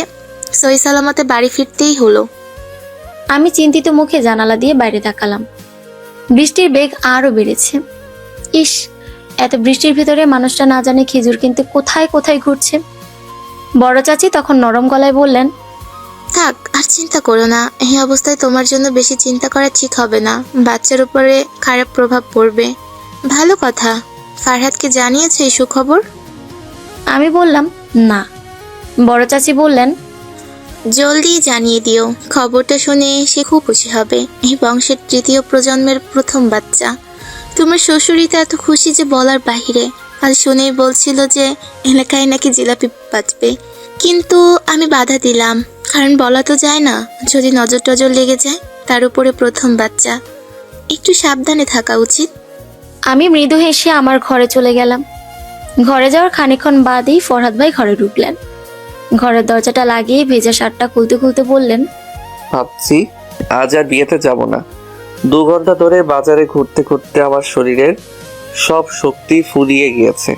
সহি সালামতে বাড়ি ফিরতেই হলো। আমি চিন্তিত মুখে জানালা দিয়ে বাইরে তাকালাম। বৃষ্টির বেগ আরো বেড়েছে। ইস, এত বৃষ্টির ভিতরে মানুষটা না জানে খেজুর কিনতে কোথায় কোথায় ঘুরছে। বড় চাচি তখন নরম গলায় বললেন, থাক, আর চিন্তা করো না। এই অবস্থায় তোমার জন্য বেশি চিন্তা করা ঠিক হবে না। বাচ্চার উপরে খারাপ প্রভাব পড়বে। ভালো কথা, ফারহাদকে জানিয়েছে এই সুখবর? আমি বললাম, না। বড় চাচি বললেন, জলদি জানিয়ে দিও। খবরটা শুনে সে খুব খুশি হবে। এই বংশের 3য় প্রজন্মের প্রথম বাচ্চা। তোমার শ্বশুরিতে এত খুশি যে বলার বাহিরে। কাল শুনেই বলছিল যে এলাকায় নাকি জিলাপি বাজবে, কিন্তু আমি বাধা দিলাম, কারণ বলা তো যায় না, যদি নজর টজর লেগে যায়। তার উপরে প্রথম বাচ্চা, একটু সাবধানে থাকা উচিত। আমি মৃদু হেসে আমার ঘরে চলে গেলাম। ঘরে যাওয়ার খানিকক্ষণ বাদেই ফরহাদ ভাই ঘরে ঢুকলেন। ঘরের দরজাটা লাগিয়ে ভেজা শার্টটা খুলতে খুলতে বললেন, ভাবছি আজ আর বিয়েতে যাব না। 2 ঘন্টা ধরে বাজারে ঘুরতে ঘুরতে আমার শরীরের সব শক্তি ফুরিয়ে গিয়েছে।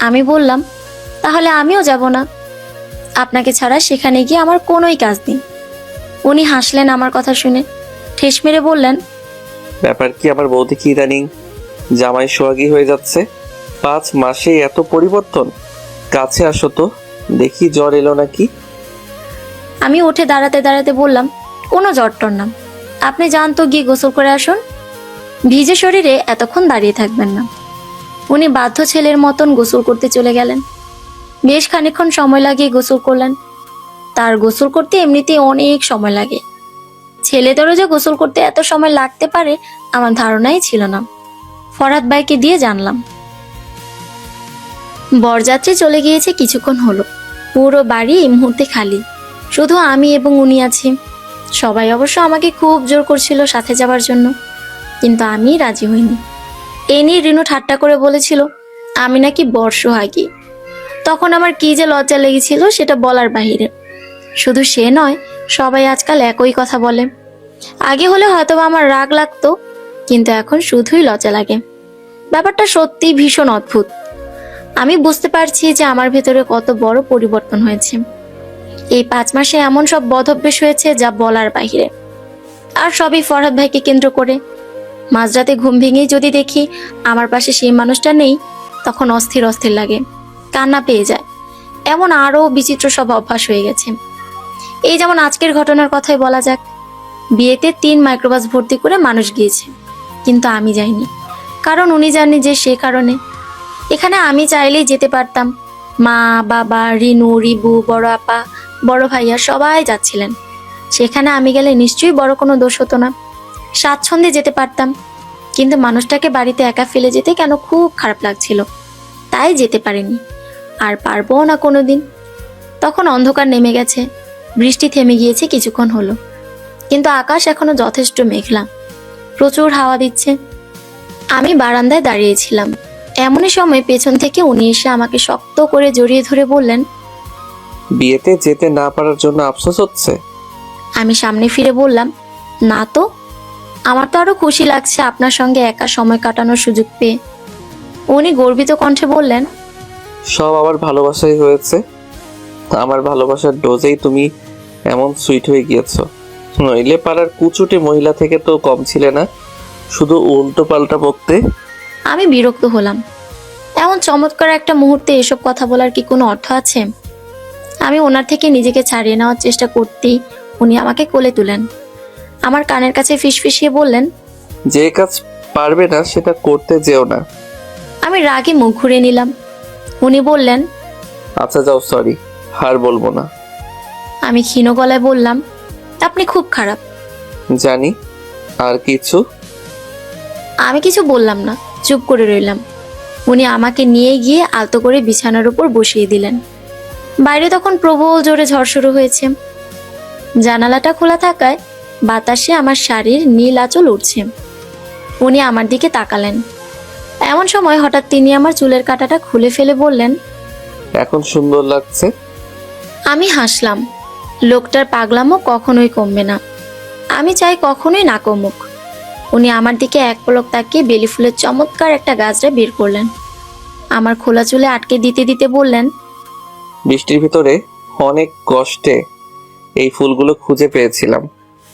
আমি বললাম, তাহলে আমিও যাব না। আপনাকে ছাড়া সেখানে গিয়ে আমার কোনোই কাজ নেই। উনি হাসলেন আমার কথা শুনে, ঠেস মেরে বললেন, ব্যাপার কি আমার বৌদি কি ইদানিং জামাই সোহাগী হয়ে যাচ্ছে? 5 মাসে এত পরিবর্তন? কাছে আসো তো দেখি, জ্বর এলো নাকি? আমি উঠে দাঁড়াতে দাঁড়াতে বললাম, কোনো জ্বর না, আপনি যান তো, গিয়ে গোসল করে আসুন। ভিজে শরীরে এতক্ষণ দাঁড়িয়ে থাকবেন না। উনি বাধ্য ছেলের মতন গোসল করতে চলে গেলেন। বেশ খানিকক্ষণ সময় লাগিয়ে গোসল করলেন। তার গোসল করতে এমনিতেই অনেক সময় লাগে। ছেলেদেরও যে গোসল করতে এত সময় লাগতে পারে আমার ধারণাই ছিল না। ফরহাদ ভাইকে দিয়ে জানলাম। বরযাত্রী চলে গিয়েছে কিছুক্ষণ হলো। পুরো বাড়ি এই মুহূর্তে খালি, শুধু আমি এবং উনি আছি। সবাই অবশ্য আমাকে খুব জোর করছিল সাথে যাবার জন্য, কিন্তু আমি রাজি হইনি। এ নিয়ে রিনু ঠাট্টা করে বলেছিল আমি নাকি বর্ষহাগী। তখন আমার কি যে লজ্জা লেগেছিল সেটা বলার বাহিরে। শুধু সে নয়, সবাই আজকাল একই কথা বলে। আগে হলে হয়তো আমার রাগ লাগতো, কিন্তু এখন শুধুই লজ্জা লাগে। ব্যাপারটা সত্যি ভীষণ অদ্ভুত। আমি বুঝতে পারছি যে আমার ভেতরে কত বড় পরিবর্তন হয়েছে। এই 5 মাসে এমন সব বদঅভ্যাস হয়েছে যা বলার বাহিরে। আর সবই ফরহাদ ভাইকে কেন্দ্র করে। মাঝরাতে ঘুম ভেঙেই যদি দেখি আমার পাশে সেই মানুষটা নেই, তখন অস্থির অস্থির লাগে, কান্না পেয়ে যায়। এমন আরও বিচিত্র সব অভ্যাস হয়ে গেছে। এই যেমন আজকের ঘটনার কথাই বলা যাক। বিয়েতে 3 মাইক্রোবাস ভর্তি করে মানুষ গিয়েছে, কিন্তু আমি যাইনি, কারণ উনি জানেন যে সে কারণে। এখানে আমি চাইলেই যেতে পারতাম। মা, বাবা, রিনু, রিবু, বড় আপা, বড় ভাইয়া সবাই যাচ্ছিলেন। সেখানে আমি গেলে নিশ্চয়ই বড় কোনো দোষ হতো না, স্বাচ্ছন্দ্যে যেতে পারতাম। কিন্তু মানুষটাকে বাড়িতে একা ফেলে যেতে কেন খুব খারাপ লাগছিল, তাই যেতে পারিনি, আর পারবো না কোনোদিন। তখন অন্ধকার নেমে গেছে, বৃষ্টি থেমে গিয়েছে কিছুক্ষণ হলো, কিন্তু আকাশ এখনো যথেষ্ট মেঘলা, প্রচুর হাওয়া দিচ্ছে। আমি বারান্দায় দাঁড়িয়েছিলাম। এমনই সময় পেছন থেকে উনি এসে আমাকে শক্ত করে জড়িয়ে ধরে বললেন, বিয়েতে যেতে না পারার জন্য আফসোস হচ্ছে? আমি সামনে ফিরে বললাম, না তো, আমার তো আরো খুশি লাগছে আপনার সঙ্গে একা সময় কাটানোর সুযোগ পেয়ে। উনি গর্বিত কণ্ঠে বললেন, সব আমার ভালোবাসাই হয়েছে। আমার ভালোবাসার ডোজেই তুমি এমন সুইট হয়ে গিয়েছো। নইলে পাড়ার কুচুটে মহিলা থেকে তো কম ছিলে না, শুধু উল্টো পাল্টা বকতে। আমি বিরক্ত হলাম। এমন চমৎকার একটা মুহূর্তে এসব কথা বলার কি কোনো অর্থ আছে? আমি ওনার থেকে নিজেকে ছাড়িয়ে নেওয়ার চেষ্টা করতেই উনি আমাকে কোলে তুলেন। আমার কানের কাছে ফিসফিসিয়ে বললেন, যে কাজ পারবে না সেটা করতে যেও না। আমি রাগে মুখ ঘুরে নিলাম। উনি বললেন, আচ্ছা যাও, সরি, আর বলবো না। আমি ক্ষীণ গলায় বললাম, আপনি খুব খারাপ। জানি। আর কিছু? আমি কিছু বললাম না, চুপ করে রইলাম। উনি আমাকে নিয়ে গিয়ে আলতো করে বিছানার উপর বসিয়ে দিলেন। বাইরে তখন প্রবল জোরে ঝড় শুরু হয়েছে। জানালাটা খোলা থাকায় বাতাসে আমার শাড়ির নীল আঁচল উঠছে। উনি আমার দিকে তাকালেন। এমন সময় হঠাৎ তিনি আমার চুলের কাঁটাটা খুলে ফেলে বললেন, এখন সুন্দর লাগছে। আমি হাসলাম। লোকটার পাগলামো কখনোই কমবে না, আমি চাই কখনোই না কমুক। উনি আমার দিকে এক পলক তাকিয়ে বেলি ফুলের চমৎকার একটা গাছটা বের করলেন। আমার খোলা চুলে আটকে দিতে দিতে বললেন, বৃষ্টির ভিতরে অনেক কষ্টে এই ফুলগুলো খুঁজে পেয়েছিলাম।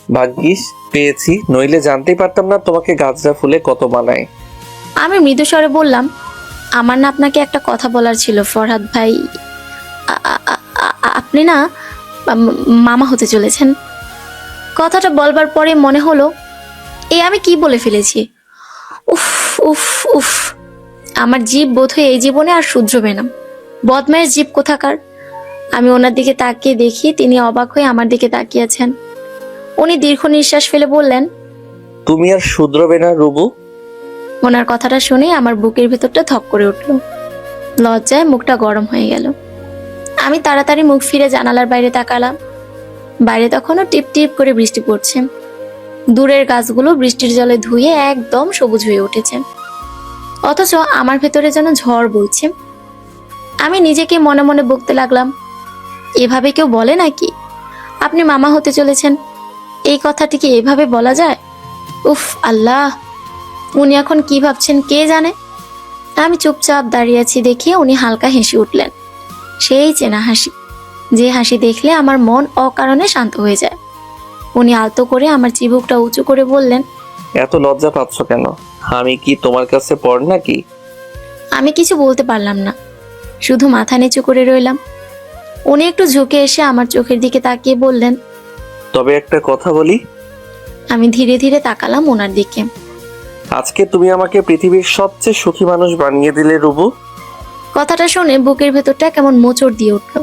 ভাগ্যিস পেয়েছি, নইলে জানতেই পারতাম না তোমাকে গাছরা ফুলে কত মানায়। আমি মৃদু স্বরে বললাম, আমার না আপনাকে একটা কথা বলার ছিল ফরহাদ ভাই। আপনি না মামা হতে চলেছেন। কথাটা বলবার পরে মনে হলো আমি কি বলে ফেলেছি। উফ উফ উফ, আমার জীব বোধহয় এই জীবনে আর শুধরবে না। বদমায়ের জীব কোথাকার। আমি ওনার দিকে তাকিয়ে দেখি তিনি অবাক হয়ে আমার দিকে তাকিয়েছেন। উনি দীর্ঘ নিঃশ্বাস ফেলে বললেন, তুমি আর শুধরবে না রুবু। ওনার কথাটা শুনে আমার বুকের ভিতরটা ধক করে উঠল। লজ্জায় মুখটা গরম হয়ে গেল। আমি তাড়াতাড়ি মুখ ফিরে জানালার বাইরে তাকালাম। বাইরে তখনও টিপ টিপ করে বৃষ্টি পড়ছে। দূরের গাছগুলো বৃষ্টির জলে ধুয়ে একদম সবুজ হয়ে উঠেছে, অথচ আমার ভেতরে যেন ঝড় বইছে। আমি নিজেকে মনে মনে বকতে লাগলাম, এভাবে কেউ বলে নাকি আপনি মামা হতে চলেছেন? এই কথাটি কি এভাবে বলা যায়? উফ আল্লাহ, উনি এখন কি ভাবছেন কে জানে। আমি চুপচাপ দাঁড়িয়ে আছি দেখে উনি হালকা হেসে উঠলেন। সেই চেনা হাসি, যে হাসি দেখলে আমার মন অকারণে শান্ত হয়ে যায়। উনি আলতো করে আমার চিবুকটা উঁচু করে বললেন, এত লজ্জা পাচ্ছ কেন? আমি কি তোমার কাছে পড় নাকি? আমি কিছু বলতে পারলাম না, শুধু মাথা নিচু করে রইলাম। উনি একটু ঝুঁকে এসে আমার চোখের দিকে তাকিয়ে বললেন, তবে একটা কথা বলি। আমি ধীরে ধীরে তাকালাম ওনার দিকে। আজকে তুমি আমাকে পৃথিবীর সবচেয়ে সুখী মানুষ বানিয়ে দিলে রুবু। কথাটা শুনে বুকের ভেতরটা কেমন মোচড় দিয়ে উঠল।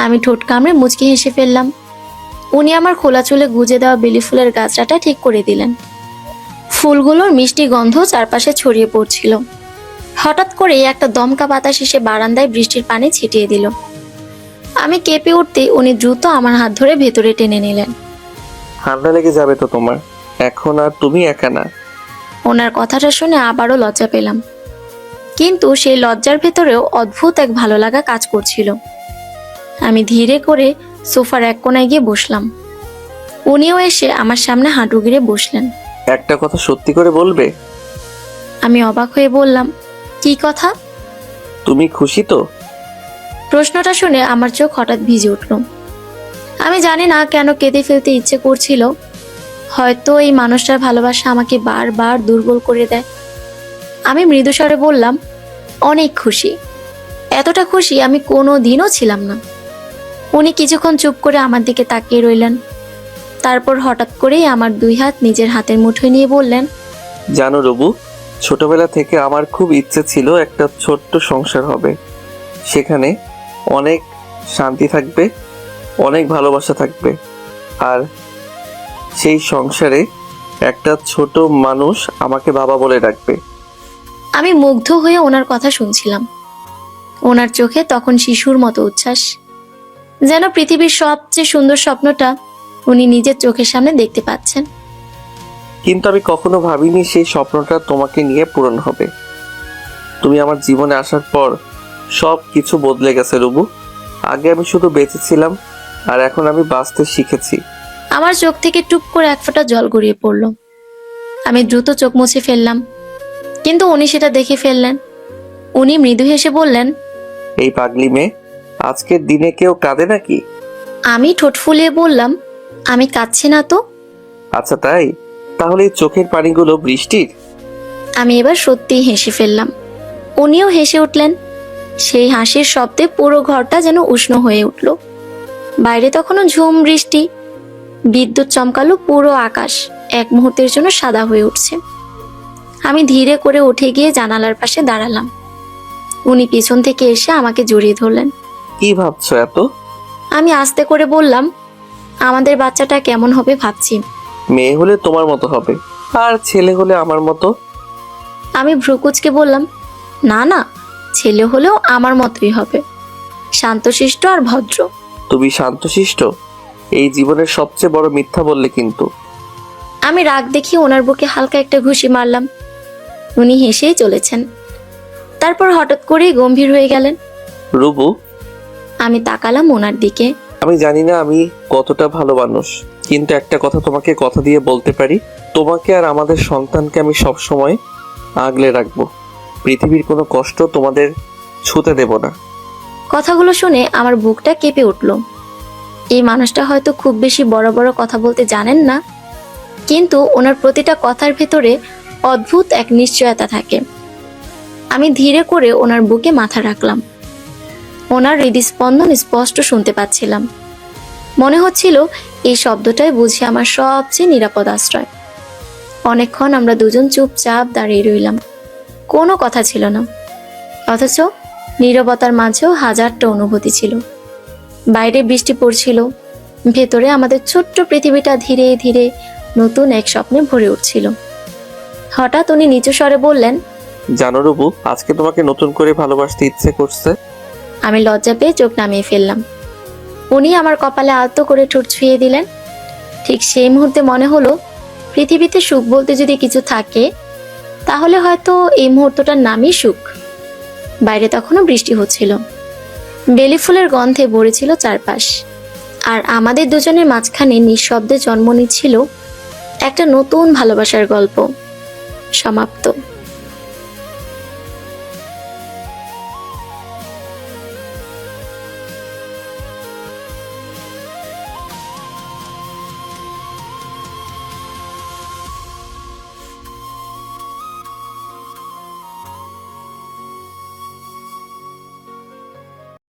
আমি ঠোঁট কামড়ে মুচকি হেসে ফেললাম। উনি আমার খোলা চুলে গুজে দেওয়া বেলি ফুলের গাছটা ঠিক করে দিলেন। ফুলগুলোর মিষ্টি গন্ধ চারপাশে ছড়িয়ে পড়ছিল। হঠাৎ করে একটা দমকা বাতাস এসে বারান্দায় বৃষ্টির পানি ছিটিয়ে দিল। আমি কেঁপে উঠতে উনি দ্রুত আমার হাত ধরে ভেতরে টেনে নিলেন। ঠান্ডা লেগে যাবে তো তোমার, এখন আর তুমি একা না। ওনার কথাটা শুনে আবারও লজ্জা পেলাম, কিন্তু সেই লজ্জার ভেতরেও অদ্ভুত এক ভালো লাগা কাজ করছিল। আমি ধীরে করে সোফার এক কোনায় গিয়ে বসলাম। উনিও এসে আমার সামনে হাঁটু গেড়ে বসলেন। একটা কথা সত্যি করে বলবে? আমি অবাক হয়ে বললাম, কি কথা? তুমি খুশি তো? প্রশ্নটা শুনে আমার চোখ হঠাৎ ভিজে উঠল। আমি জানি না কেন কেঁদে ফেলতে ইচ্ছে করছিল। হয়তো এই মানুষটার ভালোবাসা আমাকে বারবার দুর্বল করে দেয়। আমি মৃদু স্বরে বললাম, অনেক খুশি। এতটা খুশি আমি কোনো দিনও ছিলাম না। উনি কিছুক্ষণ চুপ করে আমার দিকে তাকিয়ে রইলেন। তারপর হঠাৎ করেই আমার দুই হাত নিজের হাতের মুঠোয় নিয়ে বললেন, জানো রুবু, ছোটবেলা থেকে আমার খুব ইচ্ছে ছিল একটা ছোট্ট সংসার হবে। সেখানে অনেক শান্তি থাকবে, অনেক ভালোবাসা থাকবে, আর সেই সংসারে একটা ছোট মানুষ আমাকে বাবা বলে ডাকবে। আমি মুগ্ধ হয়ে ওনার কথা শুনছিলাম। ওনার চোখে তখন শিশুর মতো উচ্ছ্বাস, যেন পৃথিবীর সবচেয়ে সুন্দর স্বপ্নটা উনি নিজের চোখের সামনে দেখতে পাচ্ছেন। কিন্তু আমি কখনো ভাবিনি সেই স্বপ্নটা তোমাকে নিয়ে পূরণ হবে। তুমি আমার জীবনে আসার পর সব কিছু বদলে গেছে রুবু। আগে আমি শুধু বেঁচেছিলাম, আর এখন আমি বাঁচতে শিখেছি। আমার চোখ থেকে টুপ করে এক ফোঁটা জল গড়িয়ে পড়ল। আমি দ্রুত চোখ মুছে ফেললাম, কিন্তু উনি সেটা দেখে ফেললেন। উনি মৃদু হেসে বললেন, এই পাগলি মেয়ে, আজকের দিনে কেউ কাঁদে নাকি? আমি ঠোঁট ফুলিয়ে বললাম, আমি কাঁদছি না তো। আচ্ছা তাই, তাহলে এই চোখের পানিগুলো বৃষ্টির? আমি এবার সত্যিই হেসে ফেললাম। উনিও হেসে উঠলেন। সেই হাসির শব্দে পুরো ঘরটা যেন উষ্ণ হয়ে উঠল। বাইরে তখনও ঝুম বৃষ্টি। বিদ্যুৎ চমকালো, পুরো আকাশ এক মুহূর্তের জন্য সাদা হয়ে উঠছে। আমি ধীরে করে উঠে গিয়ে জানালার পাশে দাঁড়ালাম। উনি পিছন থেকে এসে আমাকে জড়িয়ে ধরলেন। কি ভাবছো এত? আমি আস্তে করে বললাম, আমাদের বাচ্চাটা কেমন হবে ভাবছি। মেয়ে হলে তোমার মতো হবে, আর ছেলে হলে আমার মতো। আমি ভ্রুকুচকে বললাম, না না, ছেলে হলেও আমার মতোই হবে, শান্তশিষ্ট আর ভদ্র। তুমি শান্তশিষ্ট? এই জীবনের সবচেয়ে বড় মিথ্যা বললে কিন্তু। আমি রাগ দেখিয়ে ওনার বুকে হালকা একটা ঘুষি মারলাম। উনি হেসেই চলেছেন। তারপর হঠাৎ করেই গম্ভীর হয়ে গেলেন। রুবু, আমি তাকালাম ওনার দিকে। আমি জানি না আমি কতটা ভালো মানুষ, কিন্তু একটা কথা তোমাকে কথা দিয়ে বলতে পারি, তোমাকে আর আমাদের সন্তানকে আমি সব সময় আগলে রাখবো। পৃথিবীর কোনো কষ্ট তোমাদের ছুঁতে দেব না। কথাগুলো শুনে আমার বুকটা কেঁপে উঠল। এই মানুষটা হয়তো খুব বেশি বড় বড় কথা বলতে জানেন না, কিন্তু ওনার প্রতিটা কথার ভেতরে অদ্ভুত এক নিশ্চয়তা থাকে। আমি ধীরে করে ওনার বুকে মাথা রাখলাম। ওনার হৃদস্পন্দন স্পষ্ট শুনতে পাচ্ছিলাম। মনে হচ্ছিল এই শব্দটাই বুঝি আমার সবচেয়ে নিরাপদ আশ্রয়। অনেকক্ষণ আমরা দুজন চুপচাপ দাঁড়িয়ে রইলাম। কোনো কথা ছিল না, অথচ নীরবতার মাঝেও হাজারটা অনুভূতি ছিল। বাইরে বৃষ্টি পড়ছিল, ভেতরে আমাদের ছোট্ট পৃথিবীটা ধীরে ধীরে নতুন এক স্বপ্নে ভরে উঠছিল। হঠাৎ উনি নিচু স্বরে বললেন, জানো রুবু, আজকে তোমাকে নতুন করে ভালোবাসতে ইচ্ছে করছে। আমি লজ্জা পেয়ে চোখ নামিয়ে ফেললাম। উনি আমার কপালে আলতো করে ঠোঁট ছুঁয়ে দিলেন। ঠিক সেই মুহূর্তে মনে হলো, পৃথিবীতে সুখ বলতে যদি কিছু থাকে, তাহলে হয়তো এই মুহূর্তটার নামই সুখ। বাইরে তখনও বৃষ্টি হচ্ছিল। বেলি ফুলের গন্ধে ভরেছিল চারপাশ, আর আমাদের দুজনের মাঝখানে নিঃশব্দে জন্ম নিচ্ছিল একটা নতুন ভালোবাসার গল্প। সমাপ্ত।